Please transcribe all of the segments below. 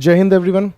जय हिंद एवरीवन।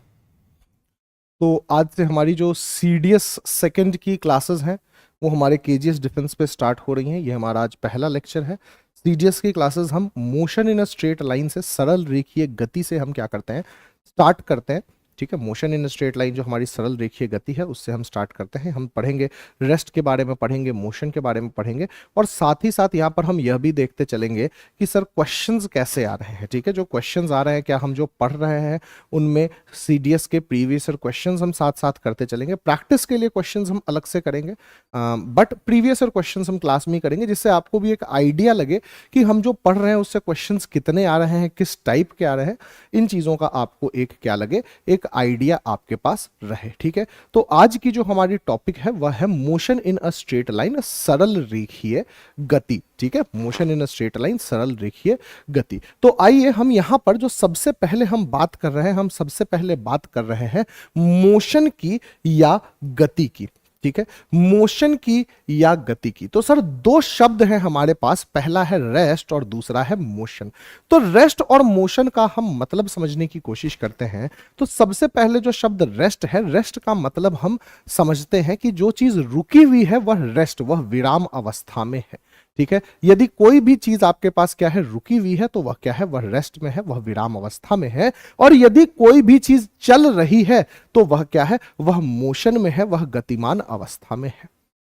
तो आज से हमारी जो सीडीएस सेकंड की क्लासेस हैं वो हमारे केजीएस डिफेंस पे स्टार्ट हो रही हैं। ये हमारा आज पहला लेक्चर है। सीडीएस की क्लासेस हम motion in a straight line से, सरल रेखीय गति से हम क्या करते हैं, स्टार्ट करते हैं। ठीक है, मोशन इन स्ट्रेट लाइन जो हमारी सरल रेखीय गति है उससे हम स्टार्ट करते हैं। हम पढ़ेंगे रेस्ट के बारे में, पढ़ेंगे मोशन के बारे में पढ़ेंगे, और साथ ही साथ यहाँ पर हम यह भी देखते चलेंगे कि सर क्वेश्चंस कैसे आ रहे हैं। ठीक है, जो क्वेश्चंस आ रहे हैं, क्या हम जो पढ़ रहे हैं उनमें सीडीएस के प्रीवियस ईयर क्वेश्चंस हम साथ साथ करते चलेंगे। प्रैक्टिस के लिए क्वेश्चंस हम अलग से करेंगे, बट प्रीवियस ईयर क्वेश्चंस हम क्लास में ही करेंगे, जिससे आपको भी एक आइडिया लगे कि हम जो पढ़ रहे हैं उससे क्वेश्चंस कितने आ रहे हैं, किस टाइप के आ रहे हैं। इन चीज़ों का आपको एक क्या लगे, एक आइडिया आपके पास रहे। ठीक है, तो आज की जो हमारी टॉपिक है वह है motion in a straight line, सरल रेखीय गति। ठीक है, motion in a straight line, सरल रेखीय गति। तो आइए हम यहां पर जो सबसे पहले हम बात कर रहे हैं, हम सबसे पहले बात कर रहे हैं मोशन की या गति की। ठीक है, मोशन की या गति की। तो सर दो शब्द हैं हमारे पास, पहला है रेस्ट और दूसरा है मोशन। तो रेस्ट और मोशन का हम मतलब समझने की कोशिश करते हैं। तो सबसे पहले जो शब्द रेस्ट है, रेस्ट का मतलब हम समझते हैं कि जो चीज रुकी हुई है वह रेस्ट, वह विराम अवस्था में है। ठीक है, यदि कोई भी चीज आपके पास क्या है, रुकी हुई है, तो वह क्या है, वह रेस्ट में है, वह विराम अवस्था में है। और यदि कोई भी चीज चल रही है तो वह क्या है, वह मोशन में है, वह गतिमान अवस्था में है।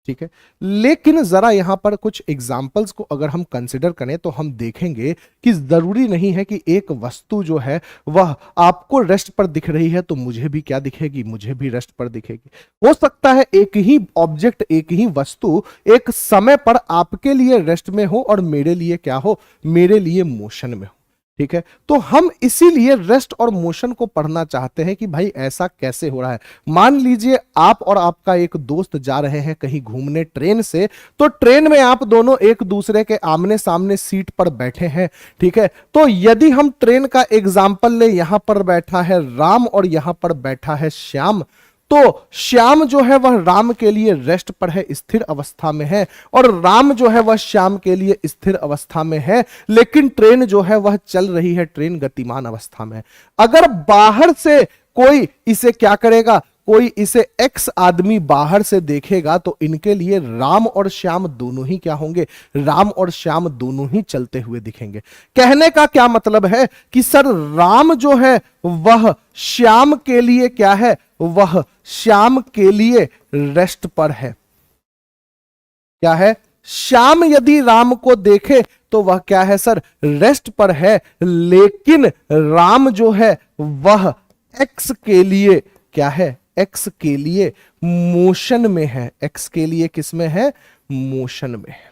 ठीक है, लेकिन जरा यहां पर कुछ एग्जाम्पल्स को अगर हम कंसिडर करें तो हम देखेंगे कि जरूरी नहीं है कि एक वस्तु जो है वह आपको रेस्ट पर दिख रही है तो मुझे भी क्या दिखेगी, मुझे भी रेस्ट पर दिखेगी। हो सकता है एक ही ऑब्जेक्ट, एक ही वस्तु एक समय पर आपके लिए रेस्ट में हो और मेरे लिए क्या हो, मेरे लिए मोशन में हो। ठीक है, तो हम इसीलिए रेस्ट और मोशन को पढ़ना चाहते हैं कि भाई ऐसा कैसे हो रहा है। मान लीजिए आप और आपका एक दोस्त जा रहे हैं कहीं घूमने ट्रेन से, तो ट्रेन में आप दोनों एक दूसरे के आमने सामने सीट पर बैठे हैं। ठीक है, तो यदि हम ट्रेन का एग्जाम्पल ले, यहां पर बैठा है राम और यहां पर बैठा है श्याम, तो श्याम जो है वह राम के लिए रेस्ट पर है, स्थिर अवस्था में है, और राम जो है वह श्याम के लिए स्थिर अवस्था में है। लेकिन ट्रेन जो है वह चल रही है, ट्रेन गतिमान अवस्था में है। अगर बाहर से कोई इसे क्या करेगा, कोई इसे एक्स आदमी बाहर से देखेगा तो इनके लिए राम और श्याम दोनों ही क्या होंगे, राम और श्याम दोनों ही चलते हुए दिखेंगे। कहने का क्या मतलब है कि सर राम जो है वह श्याम के लिए क्या है, वह श्याम के लिए रेस्ट पर है। क्या है, श्याम यदि राम को देखे तो वह क्या है सर, रेस्ट पर है। लेकिन राम जो है वह एक्स के लिए क्या है, एक्स के लिए मोशन में है। एक्स के लिए किस में है, मोशन में है।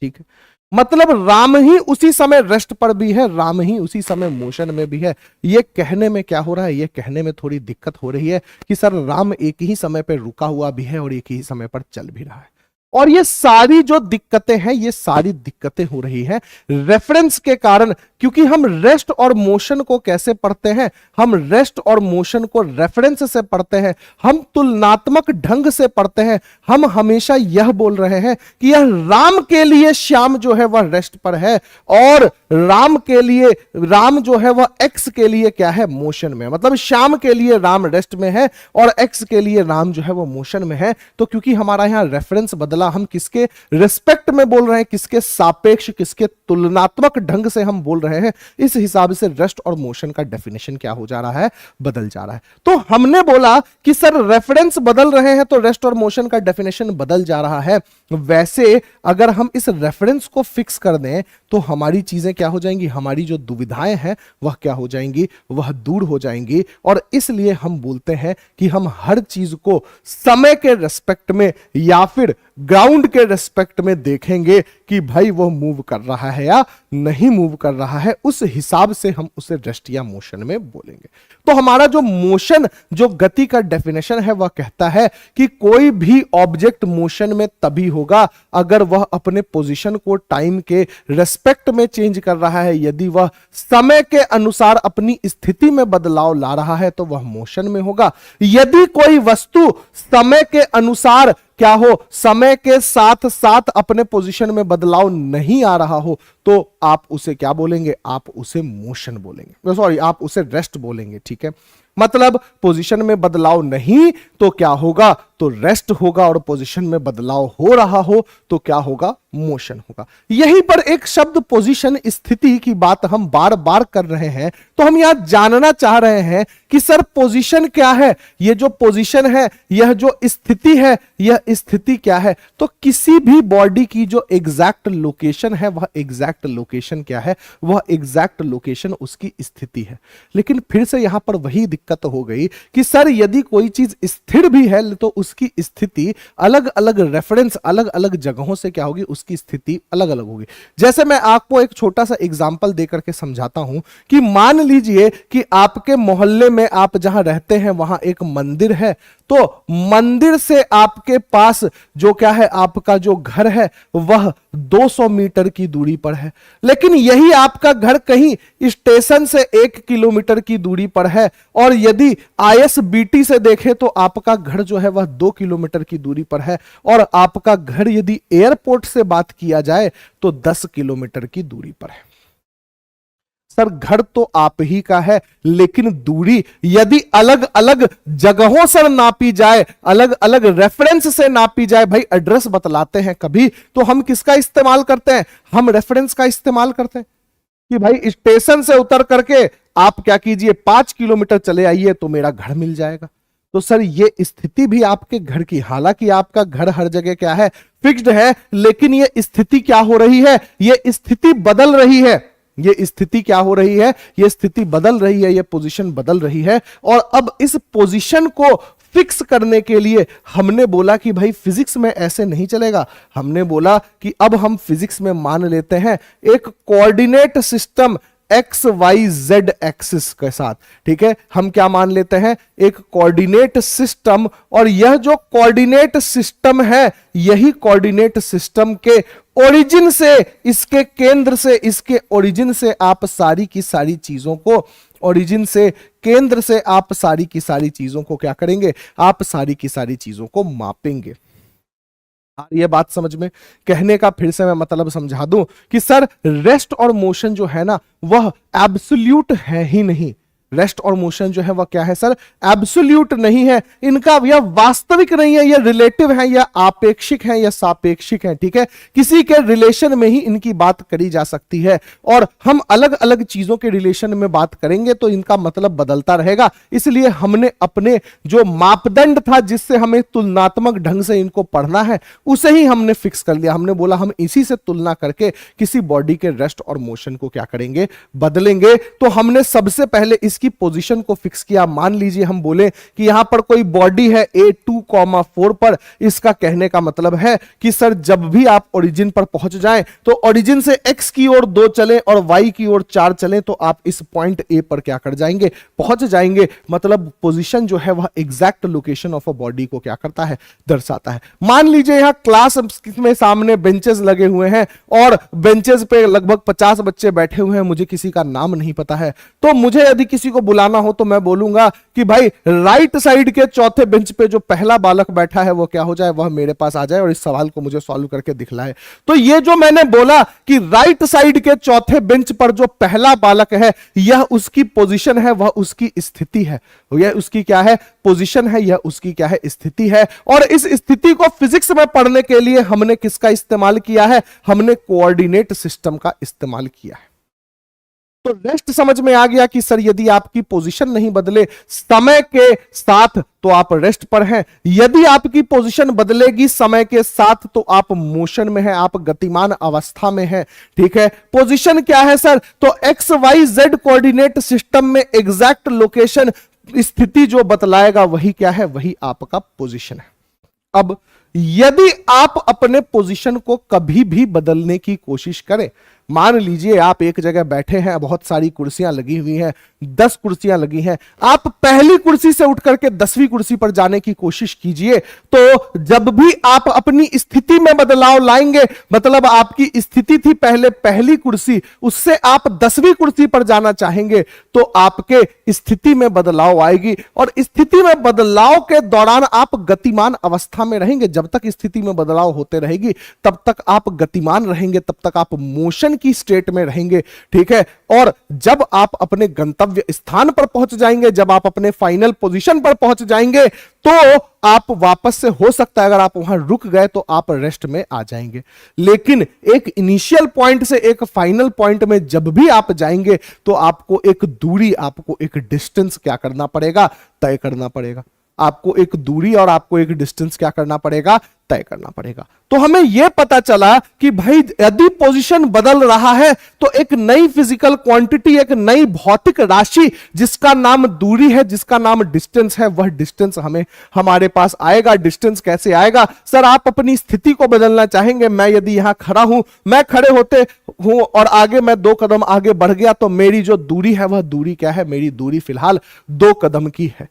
ठीक है, मतलब राम ही उसी समय रेस्ट पर भी है, राम ही उसी समय मोशन में भी है। ये कहने में क्या हो रहा है, ये कहने में थोड़ी दिक्कत हो रही है कि सर राम एक ही समय पर रुका हुआ भी है और एक ही समय पर चल भी रहा है। और ये सारी जो दिक्कतें हैं, ये सारी दिक्कतें हो रही हैं रेफरेंस के कारण। क्योंकि हम रेस्ट और मोशन को कैसे पढ़ते हैं, हम रेस्ट और मोशन को रेफरेंस से पढ़ते हैं, हम तुलनात्मक ढंग से पढ़ते हैं। हम हमेशा यह बोल रहे हैं कि यह राम के लिए श्याम जो है वह रेस्ट पर है, और राम के लिए, राम जो है वह एक्स के लिए क्या है, मोशन में। मतलब श्याम के लिए राम रेस्ट में है और एक्स के लिए राम जो है वह मोशन में है। तो क्योंकि हमारा यहां रेफरेंस बदला, हम किसके रिस्पेक्ट में बोल रहे हैं, किसके सापेक्ष, किसके तुलनात्मक ढंग से हम बोल रहे हैं, इस हिसाब से रेस्ट और मोशन का डेफिनेशन क्या हो जा रहा है, बदल जा रहा है। तो हमने बोला कि सर रेफरेंस बदल रहे हैं तो रेस्ट और मोशन का डेफिनेशन बदल जा रहा है। वैसे अगर हम इस रेफरेंस को फिक्स कर दें तो हमारी चीजें क्या हो जाएंगी, हमारी जो दुविधाएं हैं वह क्या हो जाएंगी, वह दूर हो जाएंगी। और इसलिए हम बोलते हैं कि हम हर चीज को समय के रेस्पेक्ट में या फिर ग्राउंड के रेस्पेक्ट में देखेंगे कि भाई वो मूव कर रहा है या नहीं मूव कर रहा है। उस हिसाब से हम उसे रेस्ट या मोशन में बोलेंगे। तो हमारा जो मोशन, जो गति का डेफिनेशन है वह कहता है कि कोई भी ऑब्जेक्ट मोशन में तभी होगा अगर वह अपने पोजीशन को टाइम के रेस्पेक्ट में चेंज कर रहा है। यदि वह समय के अनुसार अपनी स्थिति में बदलाव ला रहा है तो वह मोशन में होगा। यदि कोई वस्तु समय के अनुसार क्या हो, समय के साथ साथ अपने पोजीशन में बदलाव नहीं आ रहा हो, तो आप उसे क्या बोलेंगे? आप उसे मोशन बोलेंगे, सॉरी आप उसे रेस्ट बोलेंगे। ठीक है, मतलब पोजीशन में बदलाव नहीं तो क्या होगा? तो रेस्ट होगा, और पोजीशन में बदलाव हो रहा हो तो क्या होगा? मोशन होगा। यहीं पर एक शब्द पोजीशन, स्थिति की बात हम बार बार कर रहे हैं, तो हम यहां जानना चाह रहे हैं कि सर पोजीशन क्या है? ये जो पोजीशन है, यह जो स्थिति है, यह स्थिति क्या है? तो किसी भी बॉडी की जो एग्जैक्ट लोकेशन है, वह एग्जैक्ट लोकेशन क्या है? वह एग्जैक्ट लोकेशन उसकी स्थिति है। लेकिन फिर से यहां पर वही दिक्कत हो गई कि सर यदि कोई चीज स्थिर भी है तो उसकी स्थिति अलग अलग रेफरेंस, अलग अलग जगहों से क्या होगी? उसकी स्थिति अलग अलग होगी। जैसे मैं आपको एक छोटा सा एग्जांपल देकर के समझाता हूं कि मान लीजिए कि आपके मोहल्ले में, आप जहां रहते हैं वहां एक मंदिर है, तो मंदिर से आपके पास जो क्या है, आपका जो घर है वह 200 मीटर की दूरी पर है। लेकिन यही आपका घर कहीं स्टेशन से 1 किलोमीटर की दूरी पर है, और यदि ISBT से देखें तो आपका घर जो है वह 2 किलोमीटर की दूरी पर है, और आपका घर यदि एयरपोर्ट से बात किया जाए तो 10 किलोमीटर की दूरी पर है। सर घर तो आप ही का है, लेकिन दूरी यदि अलग अलग जगहों से नापी जाए, अलग अलग रेफरेंस से नापी जाए, भाई एड्रेस बतलाते हैं कभी, तो हम किसका इस्तेमाल करते हैं? हम रेफरेंस का इस्तेमाल करते हैं कि भाई स्टेशन से उतर करके आप क्या कीजिए, 5 किलोमीटर चले आइए तो मेरा घर मिल जाएगा। तो सर ये स्थिति भी आपके घर की, हालांकि आपका घर हर जगह क्या है? फिक्स्ड है, लेकिन ये स्थिति क्या हो रही है? ये स्थिति बदल रही है। ये स्थिति क्या हो रही है? ये स्थिति बदल रही है, ये पोजीशन बदल रही है। और अब इस पोजीशन को फिक्स करने के लिए हमने बोला कि भाई फिजिक्स में ऐसे नहीं चलेगा। हमने बोला कि अब हम फिजिक्स में मान लेते हैं एक कोऑर्डिनेट सिस्टम XYZ एक्सिस के साथ। ठीक है, हम क्या मान लेते हैं? एक कोऑर्डिनेट सिस्टम, और यह जो कोऑर्डिनेट सिस्टम है, यही कोऑर्डिनेट सिस्टम के ओरिजिन से, इसके केंद्र से, इसके ओरिजिन से आप सारी की सारी चीजों को, ओरिजिन से, केंद्र से आप सारी की सारी चीजों को क्या करेंगे? आप सारी की सारी चीजों को मापेंगे। ये बात समझ में? कहने का फिर से मैं मतलब समझा दूं कि सर रेस्ट और मोशन जो है ना, वह एब्सोल्यूट है ही नहीं। रेस्ट और मोशन जो है वह क्या है सर? एब्सोल्यूट नहीं है। इनका यह वास्तविक नहीं है, यह रिलेटिव है, या आपेक्षिक है, या सापेक्षिक है। ठीक है, किसी के रिलेशन में ही इनकी बात करी जा सकती है, और हम अलग अलग चीजों के रिलेशन में बात करेंगे तो इनका मतलब बदलता रहेगा। इसलिए हमने अपने जो मापदंड था जिससे हमें तुलनात्मक ढंग से इनको पढ़ना है, उसे ही हमने फिक्स कर लिया। हमने बोला हम इसी से तुलना करके किसी बॉडी के रेस्ट और मोशन को क्या करेंगे? बदलेंगे। तो हमने सबसे पहले इस की पोजीशन को फिक्स किया। मान लीजिए हम बोले कि यहां पर कोई बॉडी है A2,4 पर, इसका कहने का मतलब है कि सर जब भी आप ओरिजिन पर पहुंच जाएं तो ओरिजिन से x की ओर 2 चलें और y की ओर 4 चलें तो आप इस पॉइंट A पर क्या कर जाएंगे? पहुंच जाएंगे। मतलब पोजीशन जो है वह exact location of a body को क्या करता है? दर्शाता है। मान लीजिए यहां क्लास में सामने बेंचेस लगे हुए हैं, और बेंचेस पे लगभग 50 बच्चे बैठे हुए हैं, मुझे किसी का नाम नहीं पता है, तो मुझे यदि किसी को बुलाना हो तो मैं बोलूंगा कि भाई राइट साइड के चौथे बेंच पे जो पहला बालक बैठा है वो क्या हो जाए? वह मेरे पास आ जाए और इस सवाल को मुझे सॉल्व करके दिखलाए। तो ये जो मैंने बोला कि राइट साइड के चौथे बेंच पर जो पहला बालक है, यह उसकी पोजीशन है, वह उसकी स्थिति है। यह उसकी क्या है? पोजीशन है, यह उसकी क्या है? स्थिति है। और इस स्थिति को फिजिक्स में पढ़ने के लिए हमने किसका इस्तेमाल किया है? हमने कोऑर्डिनेट सिस्टम का इस्तेमाल किया है। तो रेस्ट समझ में आ गया कि सर यदि आपकी पोजीशन नहीं बदले समय के साथ तो आप रेस्ट पर हैं, यदि आपकी पोजीशन बदलेगी समय के साथ तो आप मोशन में हैं, आप गतिमान अवस्था में हैं। ठीक है, पोजीशन क्या है सर? तो XYZ कोऑर्डिनेट सिस्टम में एग्जैक्ट लोकेशन, स्थिति जो बतलाएगा वही क्या है? वही आपका पोजीशन है। अब यदि आप अपने पोजीशन को कभी भी बदलने की कोशिश करें, मान लीजिए आप एक जगह बैठे हैं, बहुत सारी कुर्सियां लगी हुई हैं, 10 कुर्सियां लगी हैं, आप पहली कुर्सी से उठ करके 10वीं कुर्सी पर जाने की कोशिश कीजिए, तो जब भी आप अपनी स्थिति में बदलाव लाएंगे, मतलब आपकी स्थिति थी पहले पहली कुर्सी, उससे आप 10वीं कुर्सी पर जाना चाहेंगे, तो आपके स्थिति में बदलाव आएगी, और स्थिति में बदलाव के दौरान आप गतिमान अवस्था में रहेंगे। जब तक स्थिति में बदलाव होते रहेगी तब तक आप गतिमान रहेंगे, तब तक आप मोशन की स्टेट में रहेंगे, ठीक है। और जब आप अपने गंतव्य स्थान पर पहुंच जाएंगे, जब आप अपने फाइनल पोजीशन पर पहुंच जाएंगे, तो आप वापस से, हो सकता है अगर आप वहां रुक गए तो आप रेस्ट में आ जाएंगे। लेकिन एक इनिशियल पॉइंट से एक फाइनल पॉइंट में जब भी आप जाएंगे तो आपको एक दूरी, आपको एक डिस्टेंस क्या करना पड़ेगा, तय करना पड़ेगा। आपको एक दूरी और आपको एक डिस्टेंस क्या करना पड़ेगा, तय करना पड़ेगा। तो हमें यह पता चला कि भाई यदि पोजीशन बदल रहा है तो एक नई फिजिकल क्वांटिटी, एक नई भौतिक राशि जिसका नाम दूरी है, जिसका नाम डिस्टेंस है, वह डिस्टेंस हमें हमारे पास आएगा। डिस्टेंस कैसे आएगा? सर आप अपनी स्थिति को बदलना चाहेंगे, मैं यदि यहां खड़ा हूं, मैं खड़े होते हूं और आगे मैं 2 कदम आगे बढ़ गया, तो मेरी जो दूरी है वह दूरी क्या है? मेरी दूरी फिलहाल 2 कदम की है,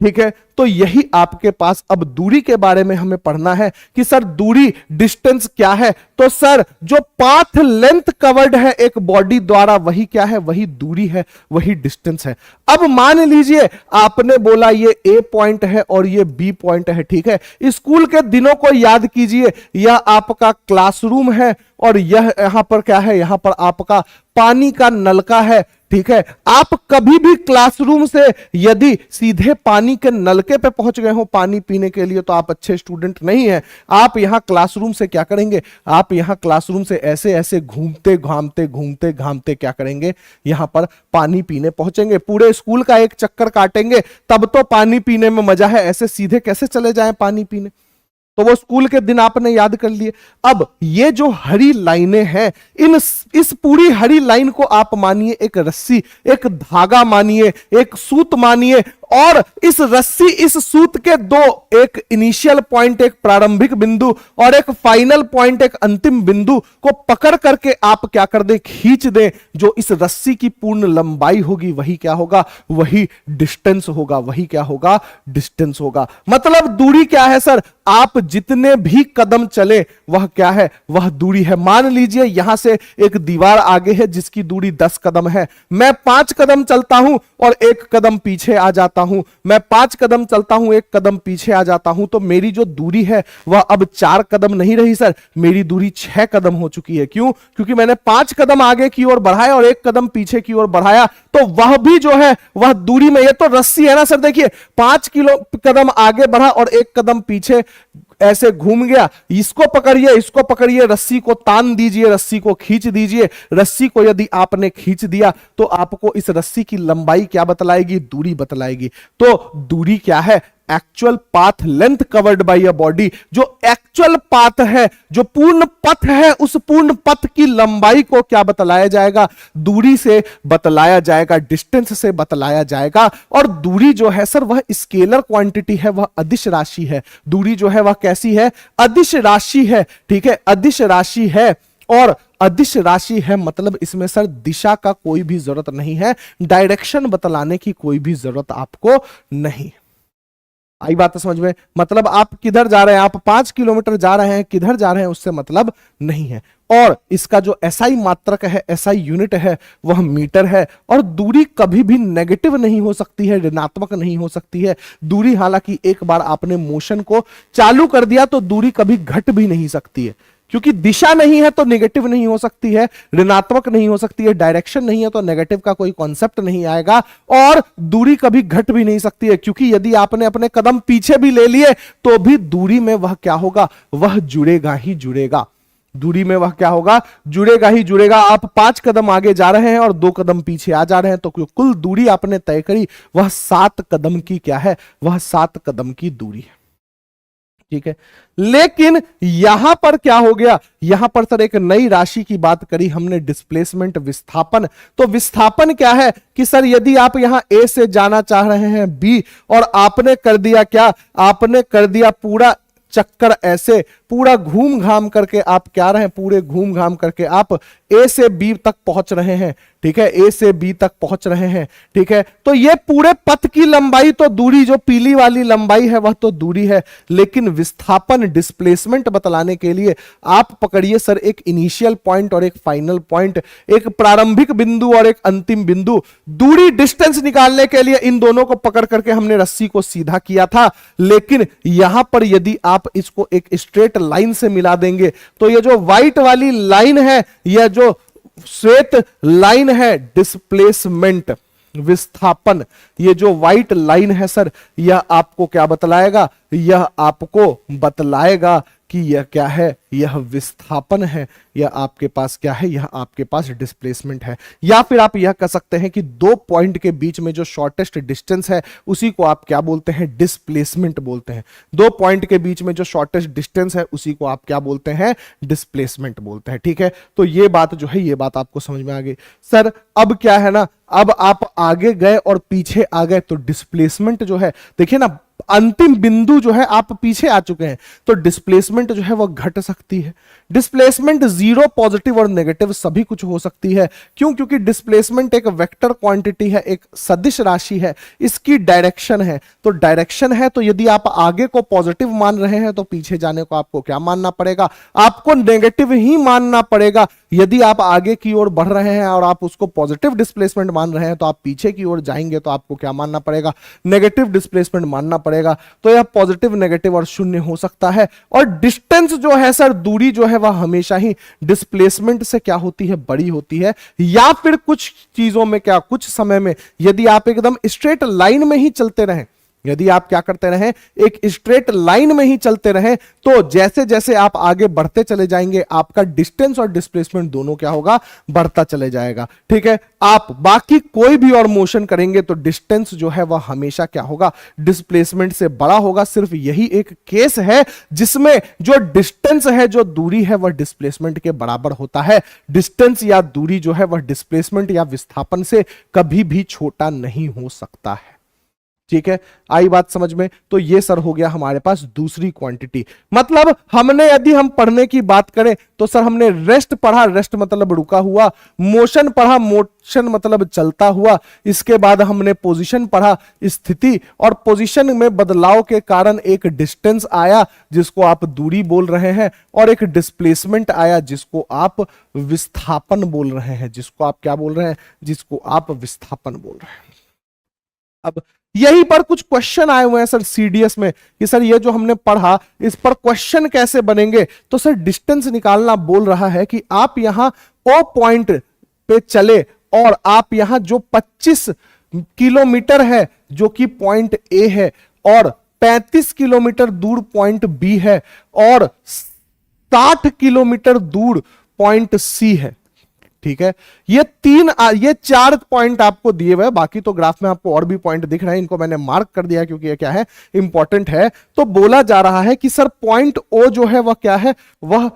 ठीक है। तो यही आपके पास अब दूरी के बारे में हमें पढ़ना है कि सर दूरी, डिस्टेंस क्या है। तो सर जो पाथ लेंथ कवर्ड है एक बॉडी द्वारा, वही क्या है? वही दूरी है, वही डिस्टेंस है। अब मान लीजिए आपने बोला ये ए पॉइंट है और ये बी पॉइंट है, ठीक है। स्कूल के दिनों को याद कीजिए, यह आपका क्लासरूम है और यह यहां पर क्या है? यहां पर आपका पानी का नलका है, ठीक है। आप कभी भी क्लासरूम से यदि सीधे पानी के नलके पे पहुंच गए हो पानी पीने के लिए, तो आप अच्छे स्टूडेंट नहीं हैं। आप यहां क्लासरूम से क्या करेंगे? आप यहां क्लासरूम से ऐसे ऐसे घूमते घामते क्या करेंगे? यहां पर पानी पीने पहुंचेंगे, पूरे स्कूल का एक चक्कर काटेंगे, तब तो पानी पीने में मजा है। ऐसे सीधे कैसे चले जाएं पानी पीने? तो वो स्कूल के दिन आपने याद कर लिए। अब ये जो हरी लाइनें हैं, इस पूरी हरी लाइन को आप मानिए एक रस्सी, एक धागा मानिए, एक सूत मानिए, और इस रस्सी, इस सूत के दो, एक इनिशियल पॉइंट, एक प्रारंभिक बिंदु, और एक फाइनल पॉइंट, एक अंतिम बिंदु को पकड़ करके आप क्या कर दें? खींच दें। जो इस रस्सी की पूर्ण लंबाई होगी वही क्या होगा? वही डिस्टेंस होगा। वही क्या होगा? डिस्टेंस होगा। मतलब दूरी क्या है सर? आप जितने भी कदम चले वह क्या है? वह दूरी है। मान लीजिए यहां से एक दीवार आगे है जिसकी दूरी 10 कदम है, मैं 5 कदम चलता हूं और 1 कदम पीछे आ जाता हूं, मैं 5 कदम चलता हूं, 1 कदम पीछे आ जाता हूं, तो मेरी जो दूरी है वह अब 4 कदम नहीं रही सर, मेरी दूरी 6 कदम हो चुकी है। क्यों? क्योंकि मैंने 5 कदम आगे की ओर बढ़ाया और 1 कदम पीछे की ओर बढ़ाया, तो वह भी जो है वह दूरी में, ये तो रस्सी है ना सर। देखिए 5 कदम आगे बढ़ा और 1 कदम पीछे ऐसे घूम गया। इसको पकड़िए, इसको पकड़िए, रस्सी को तान दीजिए, रस्सी को खींच दीजिए। रस्सी को यदि आपने खींच दिया तो आपको इस रस्सी की लंबाई क्या बतलाएगी? दूरी बतलाएगी। तो दूरी क्या है? Actual path length covered by a body. जो एक्चुअल पाथ है, जो पूर्ण पथ है, उस पूर्ण पथ की लंबाई को क्या बतलाया जाएगा? दूरी से बतलाया जाएगा, डिस्टेंस से बतलाया जाएगा। और दूरी जो है सर वह स्केलर क्वांटिटी है, वह अदिश राशि है। दूरी जो है वह कैसी है? अदिश राशि है, ठीक है, अदिश राशि है। और अदिश राशि है मतलब इसमें सर दिशा का कोई भी जरूरत नहीं है, डायरेक्शन बतलाने की कोई भी जरूरत आपको नहीं। आई बात समझ में? मतलब आप किधर जा रहे हैं, आप 5 किलोमीटर जा रहे हैं, किधर जा रहे हैं उससे मतलब नहीं है। और इसका जो एसआई मात्रक है, एसआई यूनिट है, वह मीटर है। और दूरी कभी भी नेगेटिव नहीं हो सकती है, ऋणात्मक नहीं हो सकती है। दूरी, हालांकि एक बार आपने मोशन को चालू कर दिया तो दूरी कभी घट भी नहीं सकती है, क्योंकि दिशा नहीं है तो नेगेटिव नहीं हो सकती है, ऋणात्मक नहीं हो सकती है, डायरेक्शन नहीं है तो नेगेटिव का कोई कॉन्सेप्ट नहीं आएगा। और दूरी कभी घट भी नहीं सकती है, क्योंकि यदि आपने अपने कदम पीछे भी ले लिए तो भी दूरी में वह क्या होगा? वह जुड़ेगा ही जुड़ेगा। दूरी में वह क्या होगा? जुड़ेगा ही जुड़ेगा। आप 5 कदम आगे जा रहे हैं और 2 कदम पीछे आ जा रहे हैं, तो कुल दूरी आपने तय करी वह 7 कदम की क्या है? वह 7 कदम की दूरी है, ठीक है। लेकिन यहां पर क्या हो गया? यहां पर सर एक नई राशि की बात करी हमने, डिस्प्लेसमेंट, विस्थापन। तो विस्थापन क्या है कि सर यदि आप यहां ए से जाना चाह रहे हैं बी, और आपने कर दिया क्या? आपने कर दिया पूरा चक्कर ऐसे पूरा घूम घाम करके आप क्या रहे, पूरे घूम घाम करके आप ए से बी तक पहुंच रहे हैं, ठीक है, ए से बी तक पहुंच रहे हैं, ठीक है। तो ये पूरे पथ की लंबाई तो दूरी, जो पीली वाली लंबाई है वह तो दूरी है, लेकिन विस्थापन डिस्प्लेसमेंट बतलाने के लिए आप पकड़िए सर एक इनिशियल पॉइंट और एक फाइनल पॉइंट, एक प्रारंभिक बिंदु और एक अंतिम बिंदु। दूरी डिस्टेंस निकालने के लिए इन दोनों को पकड़ करके हमने रस्सी को सीधा किया था, लेकिन यहां पर यदि आप इसको एक स्ट्रेट लाइन से मिला देंगे तो ये जो व्हाइट वाली लाइन है, यह जो श्वेत लाइन है डिस्प्लेसमेंट, विस्थापन, ये जो व्हाइट लाइन है सर, यह आपको क्या बतलाएगा, यह आपको बतलाएगा कि यह क्या है, यह विस्थापन है, यह आपके पास क्या है, यह आपके पास डिस्प्लेसमेंट है। या फिर आप यह कह सकते हैं कि दो पॉइंट के बीच में जो शॉर्टेस्ट डिस्टेंस है उसी को आप क्या बोलते हैं, डिस्प्लेसमेंट बोलते हैं। दो पॉइंट के बीच में जो शॉर्टेस्ट डिस्टेंस है उसी को आप क्या बोलते हैं, डिस्प्लेसमेंट बोलते हैं, ठीक है। तो ये बात जो है, ये बात आपको समझ में आ गई। सर अब क्या है ना, अब आप आगे गए और पीछे आ गए तो डिस्प्लेसमेंट जो है, देखिए ना, अंतिम बिंदु जो है आप पीछे आ चुके हैं तो डिस्प्लेसमेंट जो है वो घट सकती है। डिस्प्लेसमेंट जीरो, पॉजिटिव और नेगेटिव सभी कुछ हो सकती है। क्यों? क्योंकि डिस्प्लेसमेंट एक वेक्टर क्वांटिटी है, एक सदिश राशि है, इसकी डायरेक्शन है। तो डायरेक्शन है तो यदि आप आगे को पॉजिटिव मान रहे हैं तो पीछे जाने को आपको क्या मानना पड़ेगा, आपको नेगेटिव ही मानना पड़ेगा। यदि आप आगे की ओर बढ़ रहे हैं और आप उसको पॉजिटिव डिस्प्लेसमेंट मान रहे हैं तो आप पीछे की ओर जाएंगे तो आपको क्या मानना पड़ेगा, नेगेटिव डिस्प्लेसमेंट मानना पड़ेगा। तो यह पॉजिटिव, नेगेटिव और शून्य हो सकता है। और डिस्टेंस जो है सर, दूरी जो है वह हमेशा ही डिस्प्लेसमेंट से क्या होती है, बड़ी होती है। या फिर कुछ चीजों में क्या, कुछ समय में यदि आप एकदम स्ट्रेट लाइन में ही चलते रहें, यदि आप क्या करते रहें, एक स्ट्रेट लाइन में ही चलते रहें, तो जैसे जैसे आप आगे बढ़ते चले जाएंगे आपका डिस्टेंस और डिस्प्लेसमेंट दोनों क्या होगा, बढ़ता चले जाएगा, ठीक है। आप बाकी कोई भी और मोशन करेंगे तो डिस्टेंस जो है वह हमेशा क्या होगा, डिस्प्लेसमेंट से बड़ा होगा। सिर्फ यही एक केस है जिसमें जो डिस्टेंस है, जो दूरी है, वह डिस्प्लेसमेंट के बराबर होता है। डिस्टेंस या दूरी जो है वह डिस्प्लेसमेंट या विस्थापन से कभी भी छोटा नहीं हो सकता है, ठीक है। आई बात समझ में? तो ये सर हो गया हमारे पास दूसरी क्वांटिटी। मतलब हमने, यदि हम पढ़ने की बात करें तो सर हमने रेस्ट पढ़ा, रेस्ट मतलब रुका हुआ, मोशन पढ़ा, मोशन मतलब चलता हुआ, इसके बाद हमने पोजीशन पढ़ा, स्थिति, और पोजीशन में बदलाव के कारण एक डिस्टेंस आया जिसको आप दूरी बोल रहे हैं, और एक डिस्प्लेसमेंट आया जिसको आप विस्थापन बोल रहे हैं, जिसको आप क्या बोल रहे हैं, जिसको आप विस्थापन बोल रहे हैं। अब यहीं पर कुछ क्वेश्चन आए हुए हैं सर सीडीएस में कि सर ये जो हमने पढ़ा इस पर क्वेश्चन कैसे बनेंगे। तो सर डिस्टेंस निकालना बोल रहा है कि आप यहां ओ पॉइंट पे चले और आप यहां जो 25 किलोमीटर है जो कि पॉइंट ए है, और 35 किलोमीटर दूर पॉइंट बी है, और 60 किलोमीटर दूर पॉइंट सी है, ठीक है। ये 4 पॉइंट आपको दिए हुए हैं, बाकी तो ग्राफ में आपको और भी पॉइंट दिख रहे हैं, इनको मैंने मार्क कर दिया क्योंकि ये क्या है, इंपॉर्टेंट है। तो बोला जा रहा है कि सर पॉइंट ओ जो है वह क्या है, वह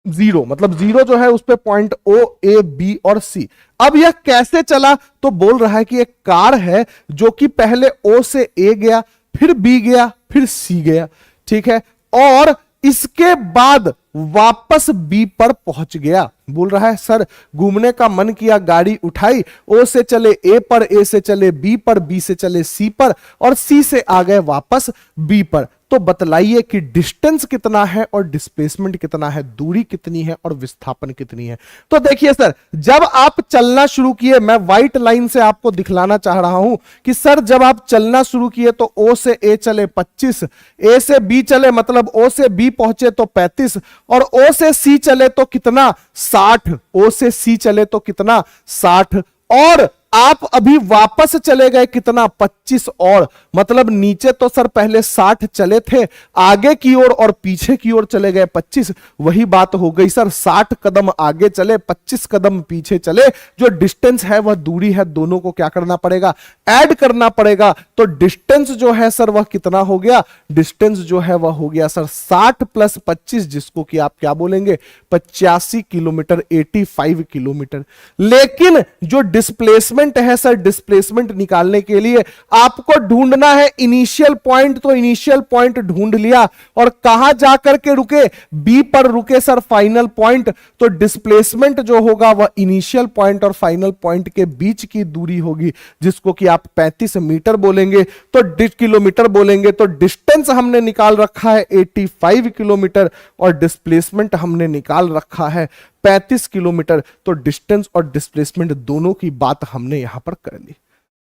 जीरो, मतलब जीरो जो है उस पे पॉइंट ओ, ए, बी और सी। अब यह कैसे चला, तो बोल रहा है कि एक कार है जो कि पहले ओ से ए गया, फिर बी गया, फिर सी गया, ठीक है, और इसके बाद वापस बी पर पहुंच गया। बोल रहा है सर घूमने का मन किया, गाड़ी उठाई, ओ से चले ए पर, ए से चले बी पर, बी से चले सी पर, और सी से आ गए वापस बी पर। तो बतलाइए कि डिस्टेंस कितना है और डिस्प्लेसमेंट कितना है, दूरी कितनी है और विस्थापन कितनी है। तो देखिए सर, जब आप चलना शुरू किए, मैं व्हाइट लाइन से आपको दिखलाना चाह रहा हूं कि सर जब आप चलना शुरू किए तो ओ से ए चले 25, ए से बी चले, मतलब ओ से बी पहुंचे तो 35, और ओ से सी चले तो कितना, 60। ओ से सी चले तो कितना, 60, और आप अभी वापस चले गए कितना, 25, और मतलब नीचे तो सर पहले 60 चले थे, आगे की ओर और पीछे की ओर चले गए 25। वही बात हो गई सर, 60 कदम आगे चले, 25 कदम पीछे चले, जो डिस्टेंस है वह दूरी है, दोनों को क्या करना पड़ेगा, ऐड करना पड़ेगा। तो डिस्टेंस जो है सर वह कितना हो गया, डिस्टेंस जो है वह हो गया सर 60 प्लस 25, जिसको कि आप क्या बोलेंगे, 85 किलोमीटर, 85 किलोमीटर। लेकिन जो डिस्प्लेसमेंट डिस्प्लेसमेंट है सर, डिस्प्लेसमेंट निकालने के लिए आपको ढूंढना है इनिशियल पॉइंट, तो इनिशियल पॉइंट ढूंढ लिया और कहां जाकर के रुके, बी पर रुके सर फाइनल पॉइंट। तो डिस्प्लेसमेंट जो होगा वह इनिशियल पॉइंट और फाइनल पॉइंट के बीच की दूरी होगी, जिसको कि आप 35 मीटर बोलेंगे, तो किलोमीटर बोलेंगे। तो डिस्टेंस हमने निकाल रखा है 85 किलोमीटर और डिस्प्लेसमेंट हमने निकाल रखा है 35 किलोमीटर। तो डिस्टेंस और डिस्प्लेसमेंट दोनों की बात हमने यहां पर कर ली।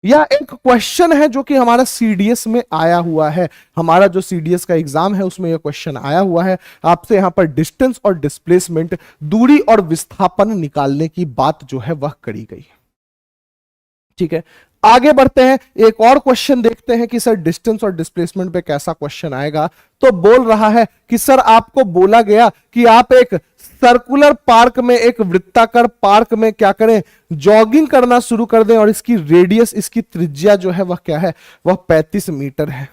यह एक क्वेश्चन है जो कि हमारा सीडीएस में आया हुआ है, हमारा जो सीडीएस का एग्जाम है उसमें यह क्वेश्चन आया हुआ है। आपसे यहां पर डिस्टेंस और डिस्प्लेसमेंट, दूरी और विस्थापन निकालने की बात जो है वह करी गई है। ठीक है, आगे बढ़ते हैं, एक और क्वेश्चन देखते हैं कि सर डिस्टेंस और डिस्प्लेसमेंट पे कैसा क्वेश्चन आएगा। तो बोल रहा है कि सर आपको बोला गया कि आप एक सर्कुलर पार्क में, एक वृत्ताकार पार्क में क्या करें, जॉगिंग करना शुरू कर दें और इसकी रेडियस, इसकी त्रिज्या जो है वह क्या है, वह 35 मीटर है।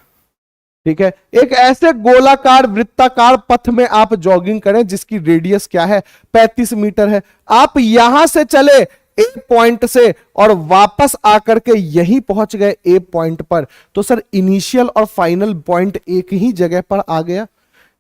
ठीक है, एक ऐसे गोलाकार वृत्ताकार पथ में आप जॉगिंग करें जिसकी रेडियस क्या है, 35 मीटर है। आप यहां से चले ए पॉइंट से और वापस आकर के यहीं पहुंच गए ए पॉइंट पर, तो सर इनिशियल और फाइनल पॉइंट एक ही जगह पर आ गया।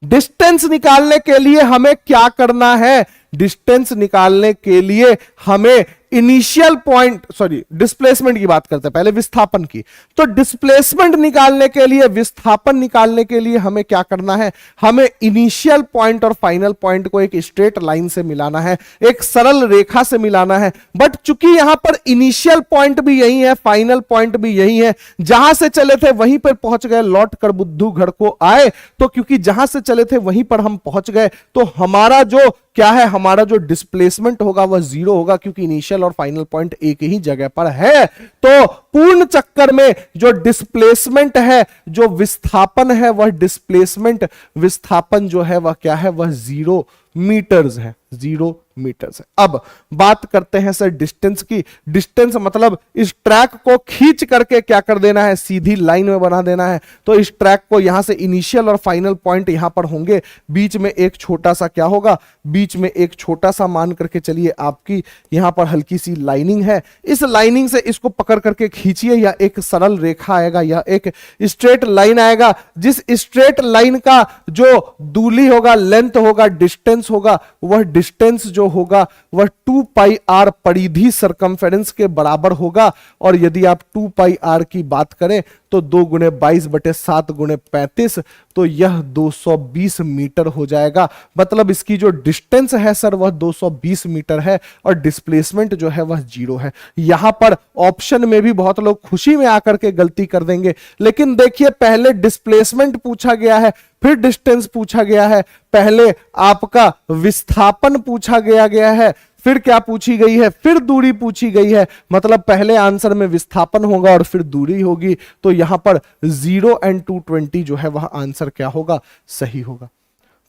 डिस्टेंस निकालने के लिए हमें क्या करना है, डिस्टेंस निकालने के लिए हमें इनिशियल पॉइंट, सॉरी डिस्प्लेसमेंट की बात करते हैं पहले, विस्थापन की। तो डिस्प्लेसमेंट निकालने के लिए, विस्थापन निकालने के लिए हमें क्या करना है, हमें इनिशियल पॉइंट और फाइनल पॉइंट को एक स्ट्रेट लाइन से मिलाना है, एक सरल रेखा से मिलाना है। बट चूंकि यहां पर इनिशियल पॉइंट भी यही है, फाइनल पॉइंट भी यही है, जहां से चले थे वहीं पर पहुंच गए, लौट कर बुद्धू घर को आए। तो क्योंकि जहां से चले थे वहीं पर हम पहुंच गए, तो हमारा जो क्या है, हमारा जो डिस्प्लेसमेंट होगा वह 0 होगा, क्योंकि इनिशियल और फाइनल पॉइंट एक ही जगह पर है। तो पूर्ण चक्कर में जो डिस्प्लेसमेंट है, जो विस्थापन है, वह डिस्प्लेसमेंट, विस्थापन जो है वह क्या है, वह 0 मीटर्स है, 0 मीटर्स है। अब बात करते हैं सर डिस्टेंस की। डिस्टेंस मतलब इस ट्रैक को खींच करके क्या कर देना है, सीधी लाइन में बना देना है। तो इस ट्रैक को यहां से इनिशियल और फाइनल पॉइंट यहां पर होंगे, बीच में एक छोटा सा क्या होगा, बीच में एक छोटा सा मान करके चलिए आपकी यहां पर हल्की सी लाइनिंग है, इस लाइनिंग से इसको पकड़ करके खींचिए, या एक सरल रेखा आएगा, या एक स्ट्रेट लाइन आएगा। जिस स्ट्रेट लाइन का जो दूरी होगा, लेंथ होगा, डिस्टेंस होगा, वह डिस्टेंस जो होगा वह 2 पाई आर परिधि सरकमफेरेंस के बराबर होगा। और यदि आप 2 पाई आर की बात करें तो 2 गुणे 22 बटे 7 गुणे 35, तो यह 220 मीटर हो जाएगा। मतलब इसकी जो डिस्टेंस है सर वह 220 मीटर है और डिस्प्लेसमेंट जो है वह 0 है। यहां पर ऑप्शन में भी बहुत लोग खुशी में आकर के गलती कर देंगे, लेकिन देखिए पहले डिस्प्लेसमेंट पूछा गया है, फिर डिस्टेंस पूछा गया है, पहले आपका विस्थापन पूछा गया है, फिर क्या पूछी गई है, फिर दूरी पूछी गई है। मतलब पहले आंसर में विस्थापन होगा और फिर दूरी होगी। तो यहां पर 0 और 220 जो है वह आंसर क्या होगा, सही होगा।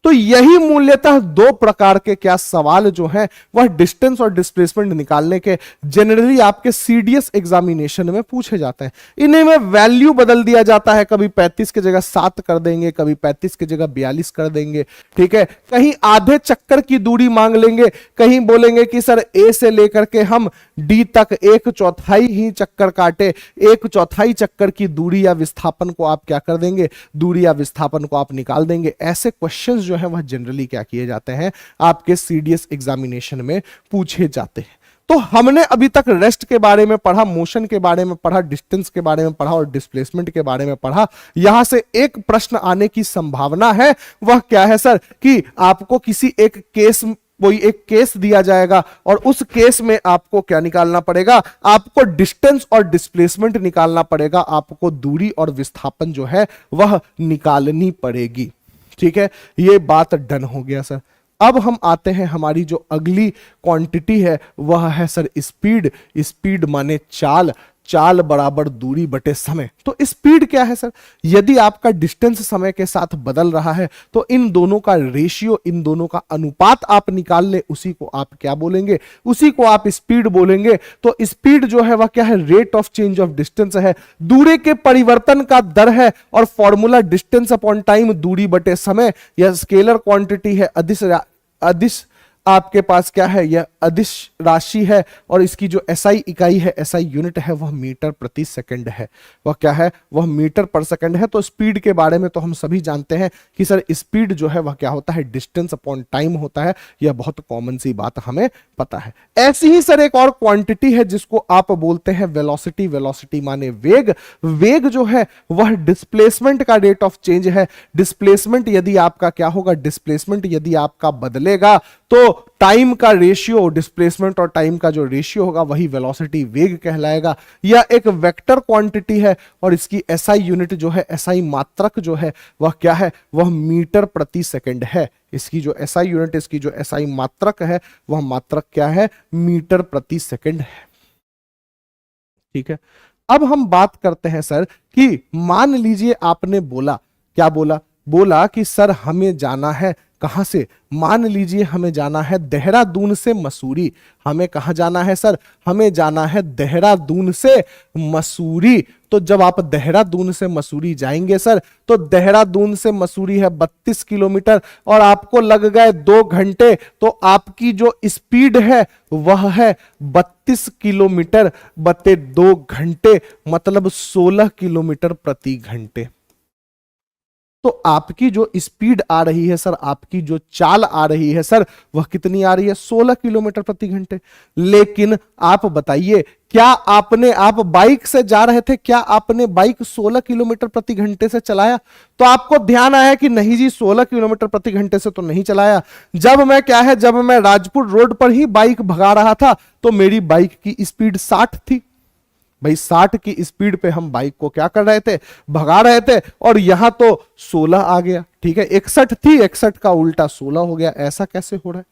तो यही मूल्यतः 2 प्रकार के क्या सवाल जो हैं वह डिस्टेंस और डिस्प्लेसमेंट निकालने के जनरली आपके सीडीएस एग्जामिनेशन में पूछे जाते हैं। इन्हीं में वैल्यू बदल दिया जाता है, कभी 35 की जगह 7 कर देंगे, कभी 35 की जगह 42 कर देंगे। ठीक है, कहीं आधे चक्कर की दूरी मांग लेंगे, कहीं बोलेंगे कि सर ए से लेकर के हम डी तक 1/4 ही चक्कर काटे, 1/4 चक्कर की दूरी या विस्थापन को आप क्या कर देंगे, दूरी या विस्थापन को आप निकाल देंगे। ऐसे क्वेश्चंस जो है वह जनरली क्या किए जाते हैं, आपके सीडीएस एग्जामिनेशन में पूछे जाते हैं। तो हमने अभी तक रेस्ट के बारे में पढ़ा, मोशन के बारे में पढ़ा, डिस्टेंस के बारे में पढ़ा और डिस्प्लेसमेंट के बारे में पढ़ा। यहां से एक प्रश्न आने की संभावना है, वह क्या है सर, कि आपको किसी एक केस, कोई एक केस दिया जाएगा और उस केस में आपको क्या निकालना पड़ेगा, आपको डिस्टेंस और डिस्प्लेसमेंट निकालना पड़ेगा, आपको दूरी और विस्थापन जो है वह निकालनी पड़ेगी। ठीक है, ये बात डन हो गया सर। अब हम आते हैं, हमारी जो अगली क्वांटिटी है वह है सर स्पीड। स्पीड माने चाल, चाल बराबर दूरी बटे समय। तो स्पीड क्या है सर, यदि आपका डिस्टेंस समय के साथ बदल रहा है तो इन दोनों का रेशियो, इन दोनों का अनुपात आप निकाल ले, उसी को आप क्या बोलेंगे, उसी को आप स्पीड बोलेंगे। तो स्पीड जो है वह क्या है, rate of change of distance है, दूरी के परिवर्तन का दर है। और फॉर्मूला डिस्टेंस अपॉन टाइम, दूरी बटे समय, यह स्केलर क्वांटिटी है, आपके पास क्या है, यह अदिश राशि है और इसकी जो एसआई इकाई है, एसआई यूनिट है, वह मीटर प्रति सेकंड है। वह क्या है, वह मीटर पर सेकंड है। तो स्पीड के बारे में तो हम सभी जानते हैं कि सर स्पीड जो है वह क्या होता है, डिस्टेंस अपॉन टाइम होता है। यह बहुत कॉमन सी बात हमें पता है। ऐसी ही सर एक और क्वांटिटी है जिसको आप बोलते हैं वेलोसिटी। वेलोसिटी माने वेग। वेग जो है वह डिस्प्लेसमेंट का रेट ऑफ चेंज है। डिस्प्लेसमेंट यदि आपका क्या होगा, डिस्प्लेसमेंट यदि आपका बदलेगा तो टाइम का रेशियो, डिस्प्लेसमेंट और टाइम का जो रेशियो होगा वही वेलोसिटी वेग कहलाएगा। यह एक वेक्टर क्वांटिटी है और इसकी एसआई यूनिट जो है, एसआई मात्रक जो है वह क्या है, वह मीटर प्रति सेकंड है। इसकी जो एसआई यूनिट, इसकी जो एसआई मात्रक है वह मात्रक क्या है, मीटर प्रति सेकंड है। ठीक है, अब हम बात करते हैं सर कि मान लीजिए आपने बोला, क्या बोला, बोला कि सर हमें जाना है कहां से, मान लीजिए हमें जाना है देहरादून से मसूरी। हमें कहां जाना है सर, हमें जाना है देहरादून से मसूरी। तो जब आप देहरादून से मसूरी जाएंगे सर, तो देहरादून से मसूरी है 32 किलोमीटर और आपको लग गए 2 घंटे। तो आपकी जो स्पीड है वह है 32 किलोमीटर बटे 2 घंटे, मतलब 16 किलोमीटर प्रति घंटे। तो आपकी जो स्पीड आ रही है सर, आपकी जो चाल आ रही है सर, वह कितनी आ रही है, 16 किलोमीटर प्रति घंटे। लेकिन आप बताइए, क्या आप बाइक से जा रहे थे, क्या आपने बाइक 16 किलोमीटर प्रति घंटे से चलाया? तो आपको ध्यान आया कि नहीं जी, 16 किलोमीटर प्रति घंटे से तो नहीं चलाया। जब मैं क्या है, जब मैं राजपुर रोड पर ही बाइक भगा रहा था तो मेरी बाइक की स्पीड 60 थी। भाई 60 की स्पीड पे हम बाइक को क्या कर रहे थे, भगा रहे थे, और यहां तो 16 आ गया। ठीक है, 61 थी, 61 का उल्टा 16 हो गया। ऐसा कैसे हो रहा है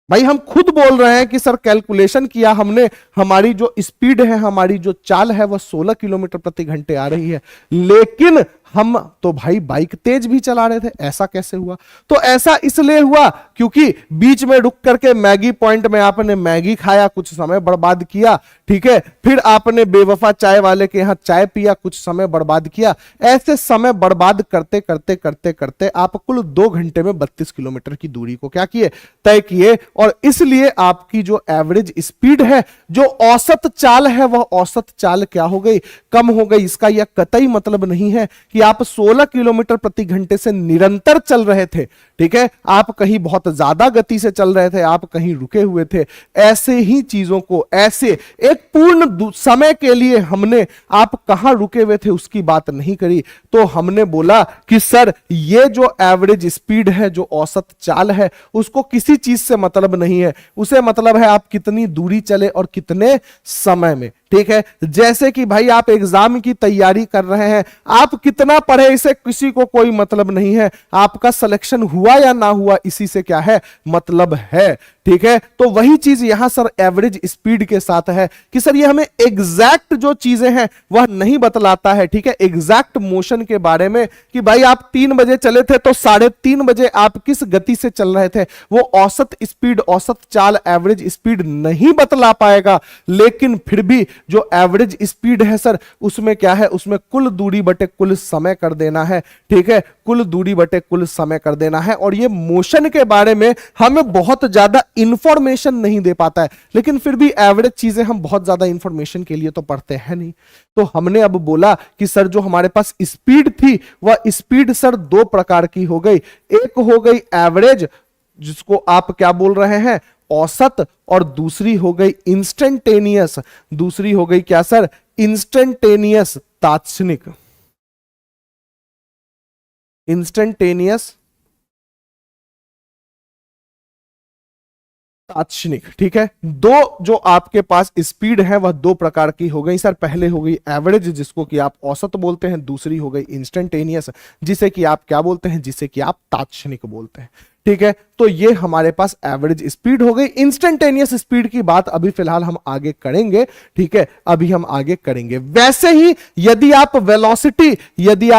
भाई? हम खुद बोल रहे हैं कि सर कैलकुलेशन किया हमने, हमारी जो स्पीड है, हमारी जो चाल है वह 16 किलोमीटर प्रति घंटे आ रही है, लेकिन हम तो भाई बाइक तेज भी चला रहे थे। ऐसा कैसे हुआ? तो ऐसा इसलिए हुआ क्योंकि बीच में रुक करके मैगी पॉइंट में आपने मैगी खाया, कुछ समय बर्बाद किया। ठीक है, फिर आपने बेवफा चाय वाले के यहां चाय पिया, कुछ समय बर्बाद किया। ऐसे समय बर्बाद करते करते करते करते आप कुल 2 घंटे में 32 किलोमीटर की दूरी को क्या किए, तय किए। और इसलिए आपकी जो एवरेज स्पीड है, जो औसत चाल है, वह औसत चाल क्या हो गई, कम हो गई। इसका यह कतई मतलब नहीं है कि आप 16 किलोमीटर प्रति घंटे से निरंतर चल रहे थे। ठीक है, आप कहीं बहुत ज्यादा गति से चल रहे थे, आप कहीं रुके हुए थे। ऐसे ही चीजों को, ऐसे एक पूर्ण समय के लिए हमने आप कहां रुके हुए थे उसकी बात नहीं करी। तो हमने बोला कि सर ये जो एवरेज स्पीड है, जो औसत चाल है, उसको किसी चीज से मतलब नहीं है। उसे मतलब है आप कितनी दूरी चले और कितने समय में। ठीक है, जैसे कि भाई आप एग्जाम की तैयारी कर रहे हैं, आप कितना पढ़े इसे किसी को कोई मतलब नहीं है। आपका सिलेक्शन हुआ या ना हुआ इसी से क्या है, मतलब है। ठीक है, तो वही चीज यहां सर एवरेज स्पीड के साथ है कि सर ये हमें एग्जैक्ट जो चीजें हैं वह नहीं बतलाता है। ठीक है, एग्जैक्ट मोशन के बारे में कि भाई आप 3 बजे चले थे तो 3:30 बजे आप किस गति से चल रहे थे, वो औसत स्पीड, औसत चाल, एवरेज स्पीड नहीं बतला पाएगा। लेकिन फिर भी जो एवरेज स्पीड है सर, उसमें क्या है, उसमें कुल दूरी बटे कुल समय कर देना है। ठीक है, कुल दूरी बटे कुल समय कर देना है। और ये मोशन के बारे में हमें बहुत ज्यादा इंफॉर्मेशन नहीं दे पाता है, लेकिन फिर भी एवरेज चीजें हम बहुत ज्यादा इंफॉर्मेशन के लिए तो पढ़ते हैं नहीं। तो हमने अब बोला कि सर जो हमारे पास स्पीड थी, वह स्पीड सर 2 प्रकार की हो गई। एक हो गई एवरेज, जिसको आप क्या बोल रहे हैं, औसत, और दूसरी हो गई इंस्टेंटेनियस। दूसरी हो गई क्या सर, इंस्टेंटेनियस, तात्क्षणिक। इंस्टेंटेनियस, तात्क्षणिक। ठीक है, दो जो आपके पास स्पीड है वह 2 प्रकार की हो गई सर। पहले हो गई एवरेज, जिसको कि आप औसत बोलते हैं। दूसरी हो गई इंस्टेंटेनियस, जिसे कि आप क्या बोलते हैं, जिसे कि आप तात्क्षणिक बोलते हैं। ठीक है, तो ये हमारे पास एवरेज स्पीड हो गई। इंस्टेंटेनियस स्पीड की बात अभी फिलहाल हम आगे करेंगे। ठीक है, अभी हम आगे करेंगे। वैसे ही यदि आप वेलोसिटी, यदि